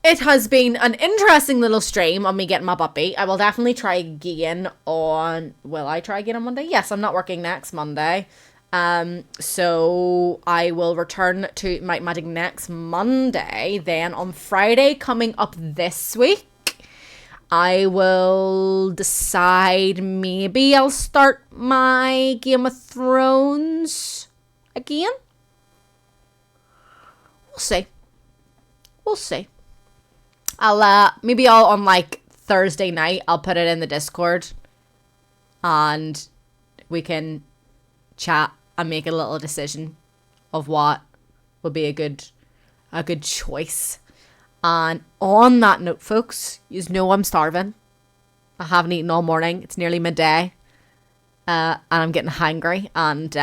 it has been an interesting little stream on me getting my puppy. I will definitely try again on, will I try again on Monday? Yes, I'm not working next Monday. So I will return to Might Magic next Monday. Then on Friday coming up this week, I will decide, maybe I'll start my Game of Thrones again. We'll see. Maybe I'll, on like Thursday night, I'll put it in the Discord and we can chat and make a little decision of what would be a good choice. And on that note, folks, you know I'm starving. I haven't eaten all morning. It's nearly midday. And I'm getting hangry. And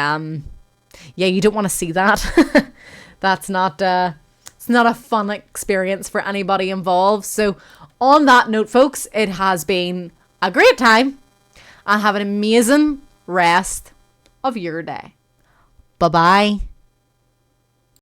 yeah, you don't want to see that. That's not it's not a fun experience for anybody involved. So on that note, folks, it has been a great time. And have an amazing rest of your day. Bye-bye.